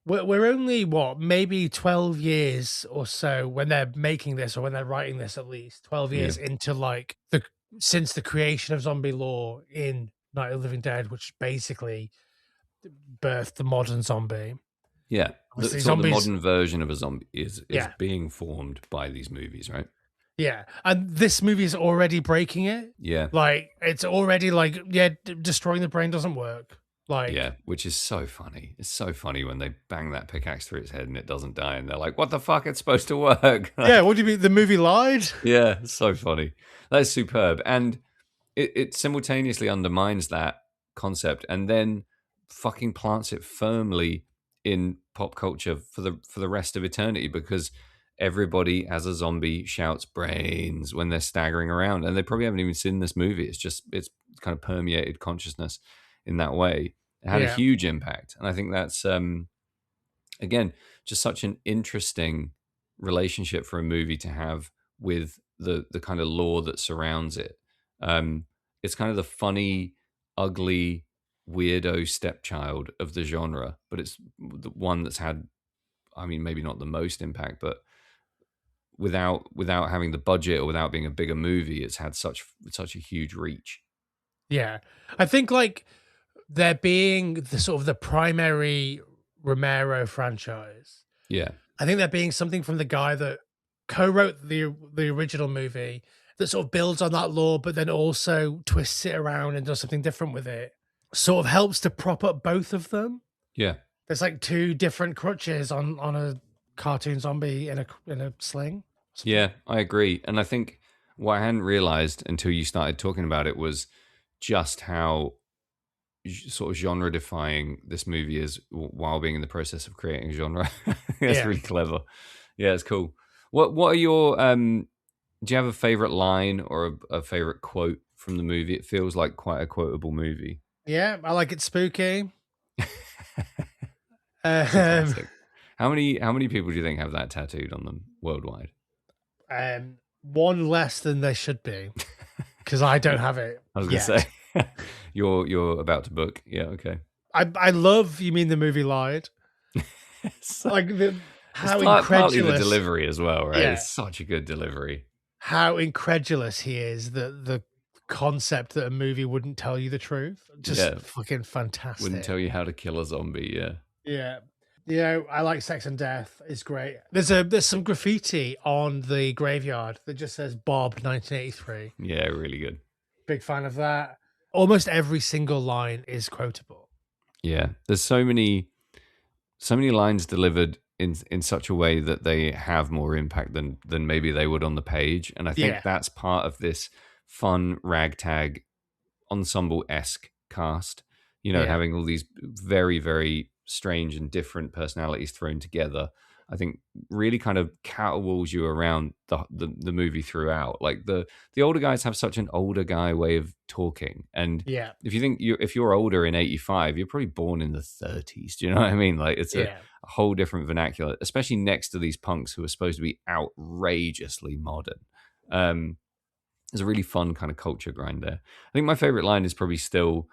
we're only maybe 12 years or so when they're making this or when they're writing this, at least 12 years into like since the creation of zombie lore in Night of the Living Dead, which basically birthed the modern zombie. Yeah, the modern version of a zombie is being formed by these movies, right? Yeah, and this movie is already breaking it. Yeah, like it's already like destroying the brain doesn't work. Like which is so funny. It's so funny when they bang that pickaxe through its head and it doesn't die, and they're like, "What the fuck? It's supposed to work." Yeah, what do you mean? The movie lied? Yeah, it's so funny. That's superb, and it simultaneously undermines that concept and then fucking plants it firmly in pop culture for the rest of eternity, because everybody as a zombie shouts brains when they're staggering around, and they probably haven't even seen this movie. It's kind of permeated consciousness in that way. It had a huge impact, and I think that's again just such an interesting relationship for a movie to have with the kind of lore that surrounds it. It's kind of the funny, ugly, weirdo stepchild of the genre, but it's the one that's had, I mean, maybe not the most impact, but without having the budget or without being a bigger movie, it's had such a huge reach. Yeah, I think like there being the sort of the primary Romero franchise. Yeah, I think there being something from the guy that co-wrote the original movie that sort of builds on that lore, but then also twists it around and does something different with it. Sort of helps to prop up both of them. Yeah, there's like two different crutches on a cartoon zombie in a sling. Yeah, I agree, and I think what I hadn't realized until you started talking about it was just how sort of genre defying this movie is while being in the process of creating a genre. That's really clever. Yeah, it's cool. What are your do you have a favorite line or a favorite quote from the movie? It feels like quite a quotable movie. Yeah, I like it spooky. How many people do you think have that tattooed on them worldwide? one less than they should be because I don't have it I was going to yet. say, you're about to book. Yeah, okay. I love You Mean the Movie Lied? So, Like it's how partly the incredulous. delivery as well, right? Yeah, It's such a good delivery. how incredulous he is that the concept that a movie wouldn't tell you the truth. Just Yeah, fucking wouldn't fantastic. tell you how to kill a zombie. Yeah, Yeah. You know, I like Sex and Death. It's great. There's some graffiti on the graveyard that just says Bob 1983. yeah, really good. Big fan of that. Almost every single line is quotable. Yeah, there's so many lines delivered in such a way that they have more impact than maybe they would on the page, and I think Yeah. that's part of this fun ragtag ensemble-esque cast. You know, Yeah. having all these very, very strange and different personalities thrown together. I think really kind of caterwauls you around the movie throughout. Like the older guys have such an older guy way of talking, and Yeah. if you're older in '85, you're probably born in the '30s. Do you know what I mean? Like it's a Yeah. whole different vernacular, especially next to these punks who are supposed to be outrageously modern. There's a really fun kind of culture grind there. I think my favorite line is probably still,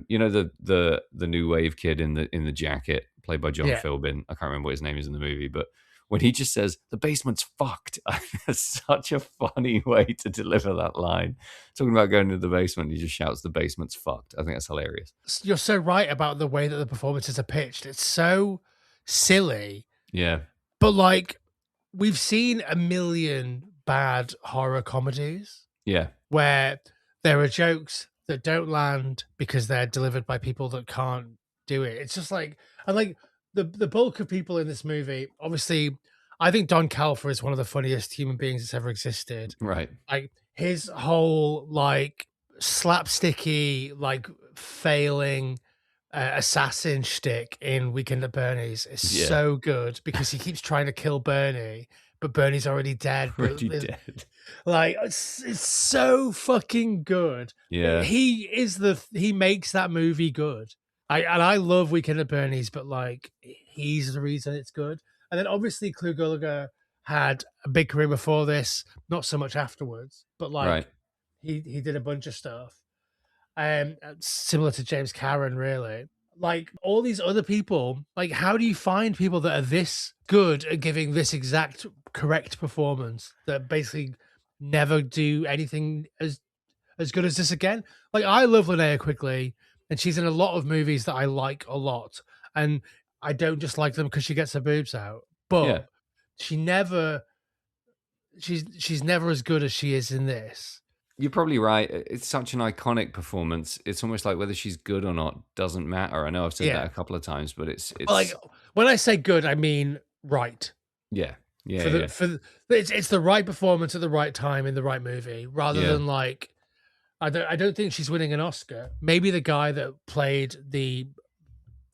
you know, the new wave kid in the jacket, played by John Yeah. Philbin. I can't remember what his name is in the movie, but when he just says the basement's fucked, that's such a funny way to deliver that line. Talking about going to the basement, he just shouts the basement's fucked. I think that's hilarious. You're so right about the way that the performances are pitched. It's so silly, Yeah, but like we've seen a million bad horror comedies yeah, where there are jokes that don't land because they're delivered by people that can't do it. It's just like, and like the bulk of people in this movie, obviously, I think Don Calfer is one of the funniest human beings that's ever existed. right. Like his whole like slapsticky, like failing assassin shtick in Weekend at Bernie's is Yeah, so good because he keeps trying to kill Bernie, but Bernie's already dead. But pretty dead. like it's so fucking good. Yeah, He makes that movie good. I love Weekend at Bernie's, but like he's the reason it's good. And then obviously Clu Gulager had a big career before this, not so much afterwards, but right. like he did a bunch of stuff. Similar to James Cameron, really. Like all these other people, like how do you find people that are this good at giving this exact correct performance that basically never do anything as good as this again? Like I love Linnea Quigley, and she's in a lot of movies that I like a lot, and I don't just like them because she gets her boobs out, Yeah. but she never she's never as good as she is in this. You're probably right. It's such an iconic performance. It's almost like whether she's good or not doesn't matter. I know I've said that Yeah. a couple of times, but But like when I say good, I mean right. yeah, yeah, For yeah, it's the right performance at the right time in the right movie, rather yeah. than like I don't think she's winning an Oscar. Maybe the guy that played the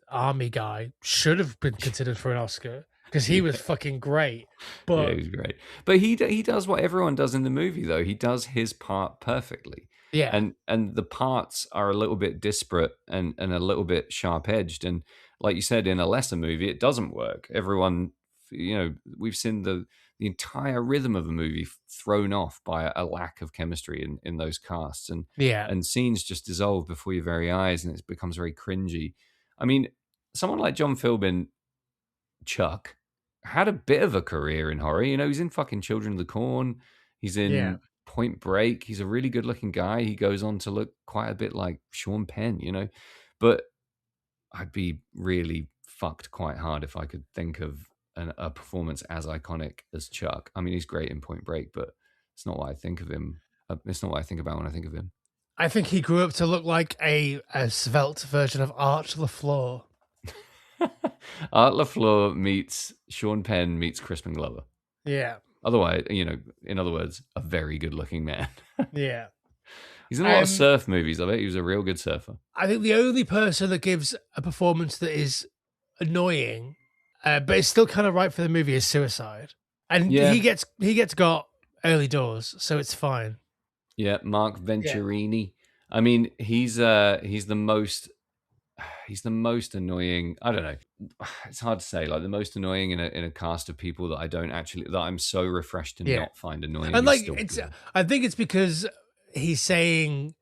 army guy should have been considered for an Oscar because he was fucking great. Yeah, But he's great. But he does what everyone does in the movie, though. He does his part perfectly, yeah, and the parts are a little bit disparate and a little bit sharp edged. And like you said, in a lesser movie, it doesn't work. Everyone, you know, we've seen the entire rhythm of a movie thrown off by a lack of chemistry in those casts, yeah, and scenes just dissolve before your very eyes, and it becomes very cringy. I mean, someone like John Philbin, Chuck, had a bit of a career in horror. You know, he's in fucking Children of the Corn. He's yeah. in Point Break. He's a really good looking guy. He goes on to look quite a bit like Sean Penn, you know. But I'd be really fucked quite hard if I could think of a performance as iconic as Chuck. I mean, he's great in Point Break, but it's not what I think of him. It's not what I think about when I think of him. I think he grew up to look like a svelte version of Art LaFleur. Art LaFleur meets Sean Penn meets Crispin Glover. Yeah, Otherwise, you know, in other words, a very good looking man. yeah. He's in a lot of surf movies. I bet he was a real good surfer. I think the only person that gives a performance that is annoying, but it's still kind of right for the movie is Suicide, and Yeah. he gets got early doors, so it's fine. Yeah, Mark Venturini. I mean, he's the most he's the most annoying. I don't know. It's hard to say. Like the most annoying in a cast of people that I don't actually that I'm so refreshed to Yeah. not find annoying. And He's like still it's good. I think it's because he's saying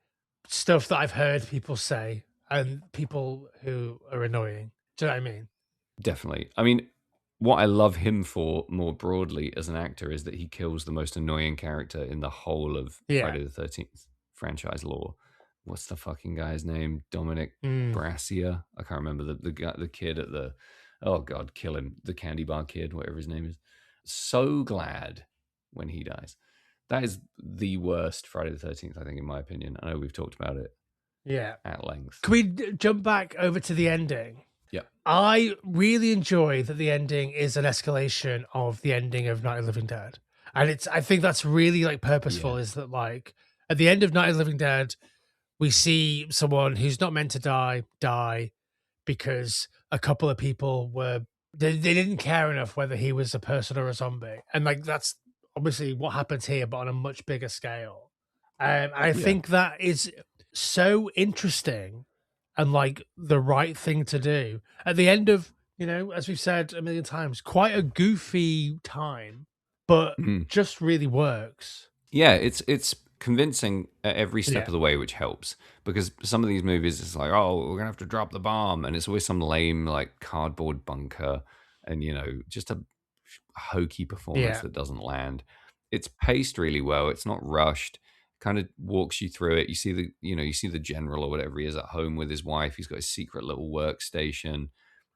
stuff that I've heard people say and people who are annoying. Do you know what I mean? Definitely. I mean, what I love him for more broadly as an actor is that he kills the most annoying character in the whole of Yeah. Friday the 13th franchise lore. What's the fucking guy's name? Dominic Mm. Brassia? I can't remember the guy, the kid at the, oh God, kill him. The candy bar kid, whatever his name is. So glad when he dies. That is the worst Friday the 13th, I think, in my opinion. I know we've talked about it Yeah. at length. Can we jump back over to the ending? Yeah. I really enjoy that the ending is an escalation of the ending of Night of the Living Dead. And I think that's really like purposeful, Yeah. is that like at the end of Night of the Living Dead, we see someone who's not meant to die because a couple of people they didn't care enough whether he was a person or a zombie. And like that's obviously what happens here, but on a much bigger scale. I Yeah. think that is so interesting and like the right thing to do at the end of, as we've said a million times, quite a goofy time, but Mm. just really works. Yeah, it's convincing at every step Yeah. of the way, which helps because some of these movies it's like, oh, we're gonna have to drop the bomb, and it's always some lame like cardboard bunker, and just a hokey performance Yeah. that doesn't land. It's paced really well. It's not rushed. Kind of walks you through it. You see the general or whatever he is at home with his wife. He's got his secret little workstation.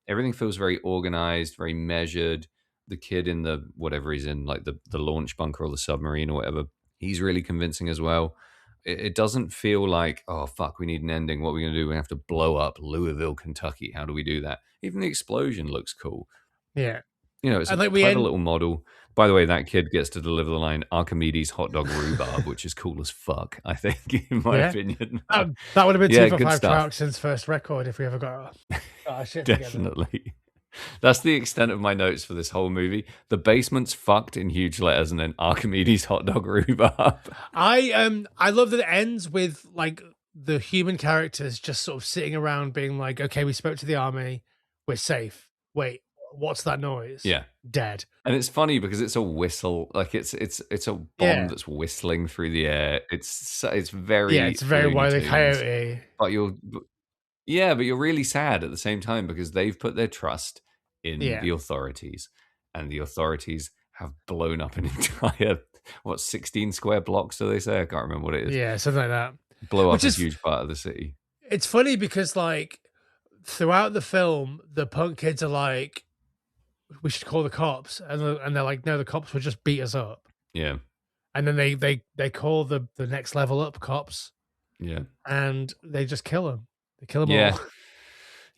Everything feels very organized, very measured. The kid in the whatever he's in, like the launch bunker or the submarine or whatever, he's really convincing as well. It doesn't feel like, oh fuck, we need an ending. What are we gonna do? We have to blow up Louisville, Kentucky. How do we do that? Even the explosion looks cool. Yeah. It's And a like we clever end little model. By the way, that kid gets to deliver the line Archimedes hot dog rhubarb, which is cool as fuck, I think, in my Yeah. opinion. That would have been Yeah, 2 for good 5 stuff. Clarkson's first record if we ever got our shit together. Definitely. That's the extent of my notes for this whole movie. The basement's fucked in huge letters and then Archimedes hot dog rhubarb. I love that it ends with like the human characters just sort of sitting around being like, okay, we spoke to the army, we're safe. Wait, what's that noise? Yeah. Dead. And it's funny because it's a whistle, like it's a bomb Yeah. that's whistling through the air. It's very Yeah, it's very Looney Wile E. Tunes, Coyote. but you're really sad at the same time because they've put their trust in Yeah. the authorities, and the authorities have blown up an entire 16 square blocks, do they say? I can't remember what it is. Yeah, something like that. Blow up Which a is- huge part of the city. It's funny because like throughout the film, the punk kids are like, we should call the cops, and they're like, no, the cops would just beat us up. Yeah. And then they call the next level up cops, Yeah. and they just kill them. They kill them Yeah. all.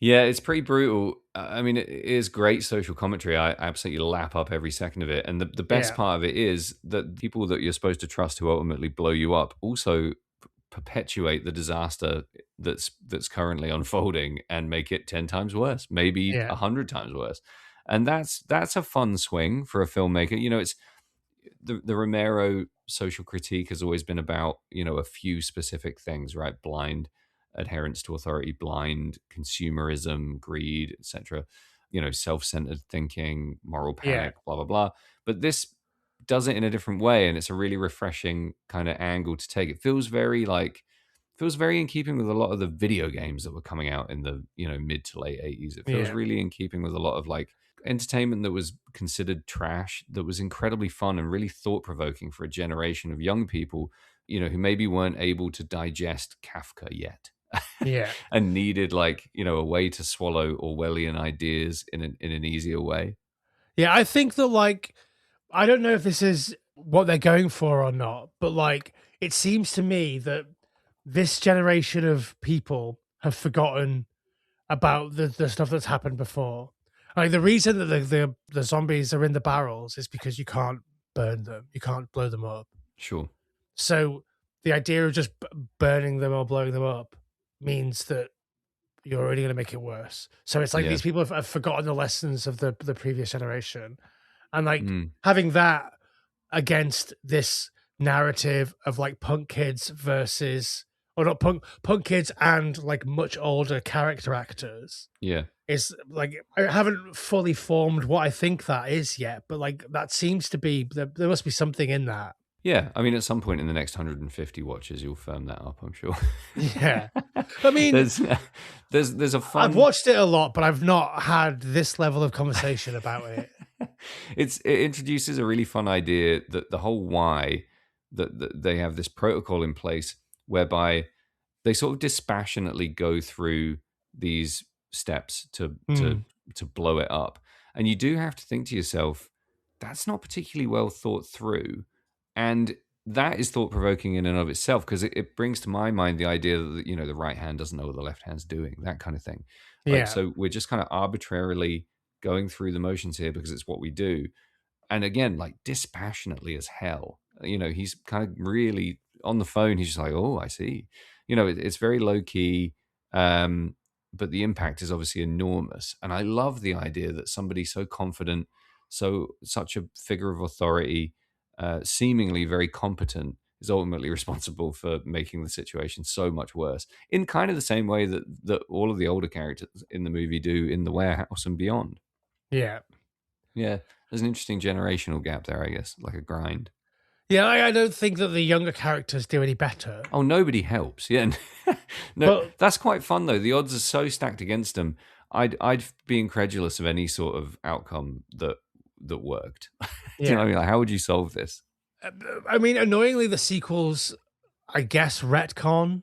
Yeah, it's pretty brutal. I mean, it is great social commentary. I absolutely lap up every second of it. And the best Yeah. part of it is that people that you're supposed to trust who ultimately blow you up also perpetuate the disaster that's currently unfolding and make it 10 times worse, maybe Yeah. 100 times worse. And that's a fun swing for a filmmaker. It's the Romero social critique has always been about, a few specific things, right? Blind adherence to authority, blind consumerism, greed, etc. Self-centered thinking, moral panic, blah blah blah. But this does it in a different way, and it's a really refreshing kind of angle to take. It feels very in keeping with a lot of the video games that were coming out in the mid to late 80s. It feels Yeah. really in keeping with a lot of like entertainment that was considered trash, that was incredibly fun and really thought-provoking for a generation of young people, who maybe weren't able to digest Kafka yet. Yeah. And needed like, a way to swallow Orwellian ideas in an easier way. Yeah, I think that like I don't know if this is what they're going for or not, but like it seems to me that this generation of people have forgotten about the stuff that's happened before. Like the reason that the zombies are in the barrels is because you can't burn them, you can't blow them up. Sure. So the idea of just burning them or blowing them up means that you're already going to make it worse. So it's like Yeah. these people have forgotten the lessons of the previous generation, and like Mm. having that against this narrative of like punk kids versus or not punk kids and like much older character actors Yeah. is like, I haven't fully formed what I think that is yet, but like that seems to be there must be something in that. Yeah, I mean, at some point in the next 150 watches, you'll firm that up. I'm sure. Yeah. I mean, there's there's a I've fun. watched it a lot, but I've not had this level of conversation about it. It introduces a really fun idea that the whole why that they have this protocol in place whereby they sort of dispassionately go through these steps Hmm. to blow it up, and you do have to think to yourself, that's not particularly well thought through, and that is thought provoking in and of itself because it brings to my mind the idea that the right hand doesn't know what the left hand's doing, that kind of thing. Like, Yeah. so we're just kind of arbitrarily going through the motions here because it's what we do, and again, like dispassionately as hell. He's kind of really on the phone. He's just like, "Oh, I see." It's very low key, but the impact is obviously enormous. And I love the idea that somebody so confident, such a figure of authority, seemingly very competent, is ultimately responsible for making the situation so much worse. In kind of the same way that all of the older characters in the movie do in the warehouse and beyond. Yeah. Yeah, there's an interesting generational gap there, I guess, like a grind. Yeah, I don't think that the younger characters do any better. Oh, nobody helps. Yeah, no, But that's quite fun though. The odds are so stacked against them. I'd be incredulous of any sort of outcome that worked. Do you know what I yeah. mean? Like, how would you solve this? I mean, annoyingly, the sequels, I guess, retcon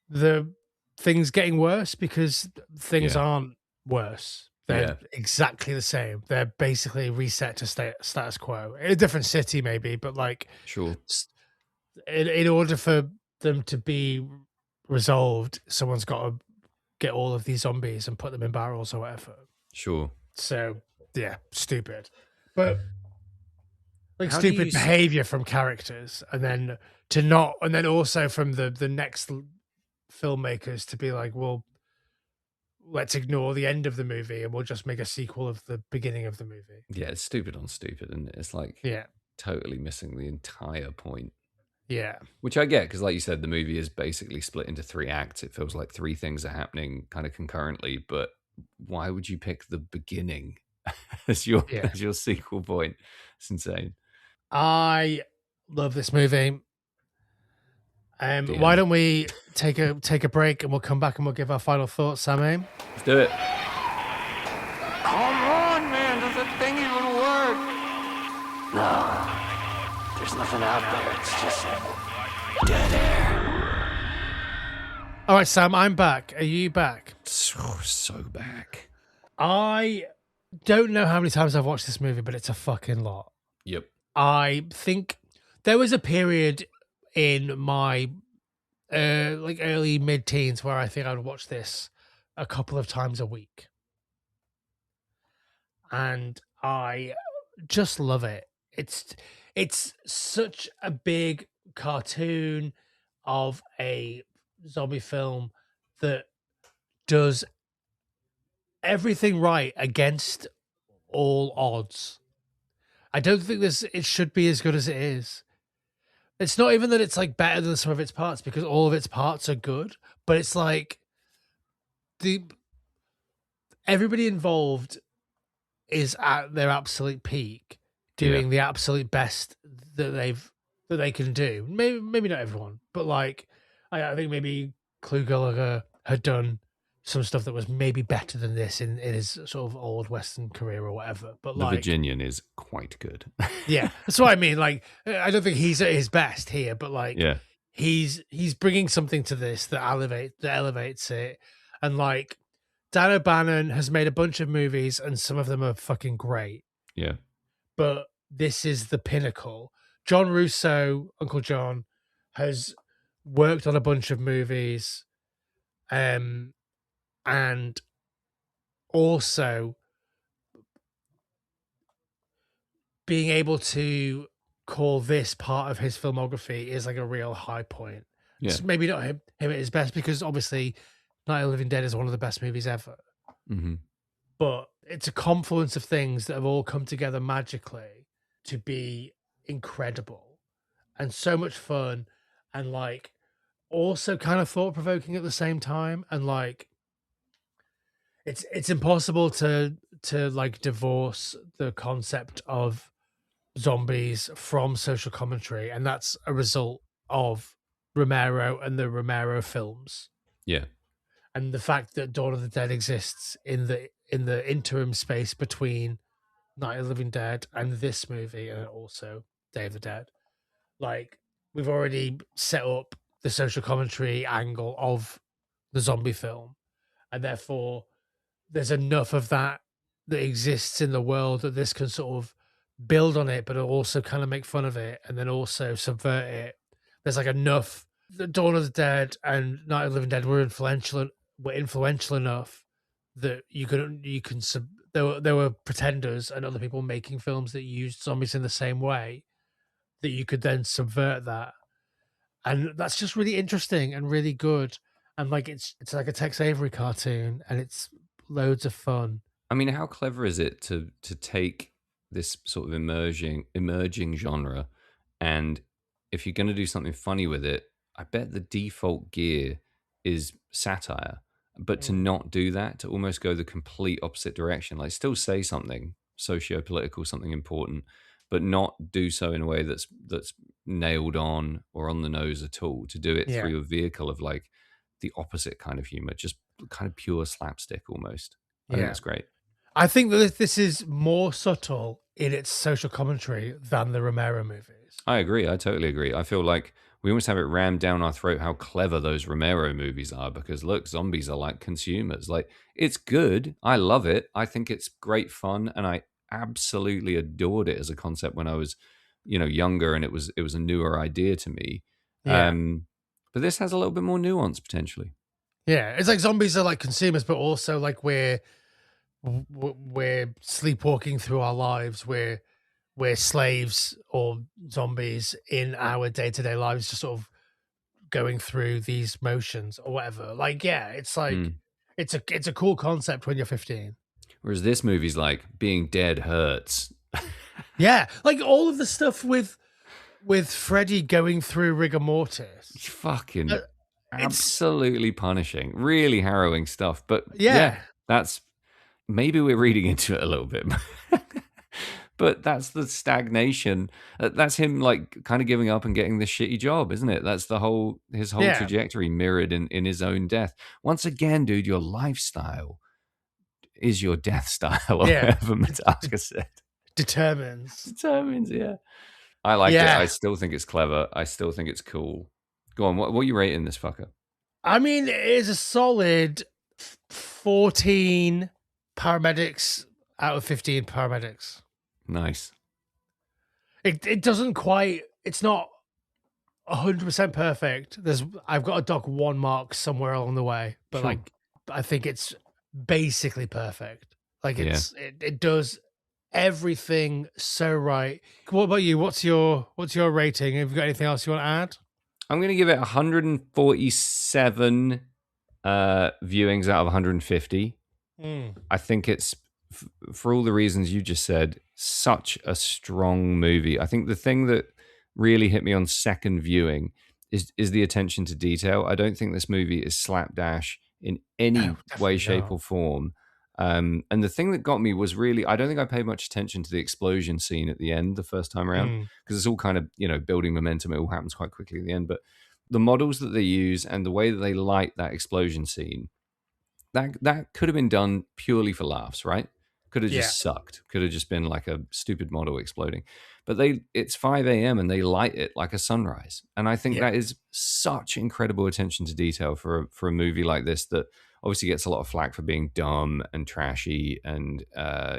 the things getting worse because things Yeah, aren't worse. They're yeah, exactly the same. They're basically reset to status quo in a different city, maybe, but like sure, s- in order for them to be resolved, someone's got to get all of these zombies and put them in barrels or whatever. sure. So yeah, stupid. But like How do you? stupid behavior from characters, and then to not, and then also from the next filmmakers to be like, well, let's ignore the end of the movie and we'll just make a sequel of the beginning of the movie. Yeah, it's stupid on stupid, and it's like Yeah, totally missing the entire point. yeah, Which I get because, like you said, the movie is basically split into three acts. It feels like three things are happening kind of concurrently. But why would you pick the beginning as your yeah. as your sequel point? It's insane. I love this movie. Why DM. don't we take a break and we'll come back and we'll give our final thoughts, Sammy? Let's do it. Come on, man. Does that thing even work? No. There's nothing out there. It's just dead air. All right, Sam, I'm back. Are you back? So back. I don't know how many times I've watched this movie, but it's a fucking lot. Yep. I think there was a period in my like early mid-teens where I think I would watch this a couple of times a week. And I just love it. It's such a big cartoon of a zombie film that does everything right against all odds. I don't think it should be as good as it is. It's not even that it's like better than some of its parts because all of its parts are good, but it's like the everybody involved is at their absolute peak, Yeah. doing the absolute best that they can do. Maybe not everyone, but like I think maybe Kluge had done some stuff that was maybe better than this in his sort of old Western career or whatever. But The like, Virginian is quite good. yeah, that's what I mean. Like, I don't think he's at his best here, but like, Yeah. he's bringing something to this that elevates it, and like, Dan O'Bannon has made a bunch of movies, and some of them are fucking great, Yeah. but this is the pinnacle. John Russo, Uncle John, has worked on a bunch of movies, and also being able to call this part of his filmography is like a real high point. Yeah. It's maybe not him at his best because obviously Night of the Living Dead is one of the best movies ever. Mm-hmm. But it's a confluence of things that have all come together magically to be incredible and so much fun and like also kind of thought provoking at the same time, and like it's impossible to like divorce the concept of zombies from social commentary, and that's a result of Romero and the Romero films, Yeah. and the fact that Dawn of the Dead exists in the interim space between Night of the Living Dead and this movie, and also Day of the Dead. Like, we've already set up the social commentary angle of the zombie film, and therefore there's enough of that that exists in the world that this can sort of build on it, but also kind of make fun of it and then also subvert it. There's like enough. The Dawn of the Dead and Night of the Living Dead were influential enough that there were pretenders and other people making films that used zombies in the same way, that you could then subvert that. And that's just really interesting and really good. And like it's like a Tex Avery cartoon, and it's loads of fun. I mean, how clever is it to take this sort of emerging genre, and if you're going to do something funny with it, I bet the default gear is satire, but to Mm. not do that, to almost go the complete opposite direction, like still say something socio-political, something important, but not do so in a way that's nailed on or on the nose at all. To do it Yeah. through a vehicle of like the opposite kind of humor, just kind of pure slapstick almost. I think Yeah. it's great. I think that this is more subtle in its social commentary than the Romero movies. I agree. I totally agree. I feel like we almost have it rammed down our throat how clever those Romero movies are because look, zombies are like consumers. Like, it's good. I love it. I think it's great fun, and I absolutely adored it as a concept when I was, younger, and it was a newer idea to me. Yeah. But this has a little bit more nuance potentially. Yeah. It's like zombies are like consumers, but also like we're sleepwalking through our lives. We're slaves or zombies in our day-to-day lives, just sort of going through these motions or whatever. Like, yeah, it's like Mm. it's a cool concept when you're 15. Whereas this movie's like being dead hurts. Yeah, like all of the stuff with Freddy going through rigor mortis. It's fucking It's absolutely punishing, really harrowing stuff. But yeah, yeah, that's maybe we're reading into it a little bit. But that's the stagnation. That's him like kind of giving up and getting this shitty job, isn't it? That's his whole yeah, trajectory mirrored in his own death. Once again, dude, your lifestyle is your death style, or yeah. whatever Metallica said. Determines. Determines, yeah. I like it. I Yeah, still think it's clever. I still think it's cool. Go on, what are you rating this fucker? I mean, it is a solid 14 paramedics out of 15 paramedics. Nice. It doesn't quite. It's not 100% perfect. I've got to dock 1 mark somewhere along the way, but Sure. like I think it's basically perfect. Like Yeah. it does everything so right. What about you? What's your rating? Have you got anything else you want to add? I'm going to give it 147 viewings out of 150. I think it's, for all the reasons you just said, such a strong movie. I think the thing that really hit me on second viewing is the attention to detail. I don't think this movie is slapdash in any No, way, definitely shape, not. or form. And the thing that got me was really, I don't think I paid much attention to the explosion scene at the end the first time around, because it's all kind of, building momentum. It all happens quite quickly at the end. But the models that they use and the way that they light that explosion scene, that could have been done purely for laughs, right? Could have Yeah, just sucked. Could have just been like a stupid model exploding. But it's 5 a.m. and they light it like a sunrise. And I think yeah, that is such incredible attention to detail for a movie like this that obviously gets a lot of flack for being dumb and trashy and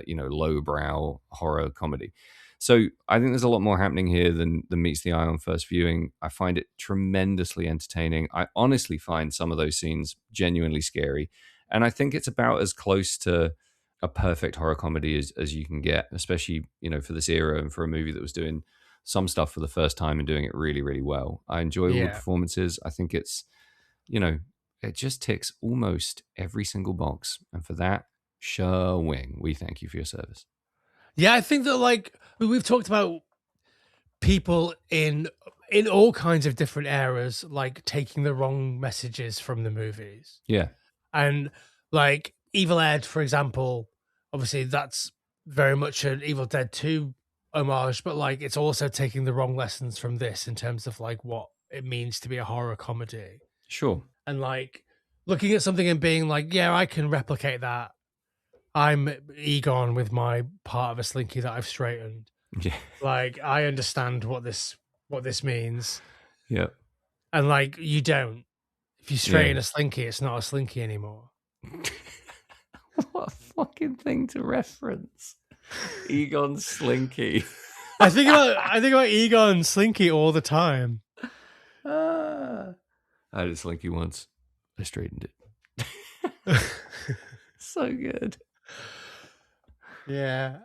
lowbrow horror comedy. So I think there's a lot more happening here than meets the eye on first viewing. I find it tremendously entertaining. I honestly find some of those scenes genuinely scary. And I think it's about as close to a perfect horror comedy as you can get, especially, for this era and for a movie that was doing some stuff for the first time and doing it really, really well. I enjoy all the yeah. performances. I think it's, it just ticks almost every single box. And for that, Wing, we thank you for your service. Yeah, I think that like we've talked about people in all kinds of different eras, like taking the wrong messages from the movies. Yeah. And like Evil Ed, for example, obviously that's very much an Evil Dead 2 homage, but like it's also taking the wrong lessons from this in terms of like what it means to be a horror comedy. Sure. And like looking at something and being like, yeah, I can replicate that. I'm Egon with my part of a slinky that I've straightened. Yeah. Like I understand what this means. Yeah. And like you don't. If you straighten a slinky, it's not a slinky anymore. What a fucking thing to reference. Egon Slinky. I think about Egon Slinky all the time. I had a Slinky once. I straightened it. So good. Yeah.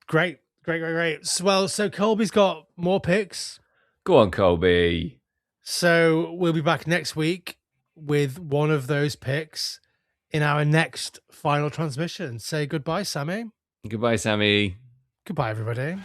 Great. Well, so Colby's got more picks. Go on, Colby. So we'll be back next week with one of those picks in our next final transmission. Say goodbye, Sammy. Goodbye, Sammy. Goodbye, everybody.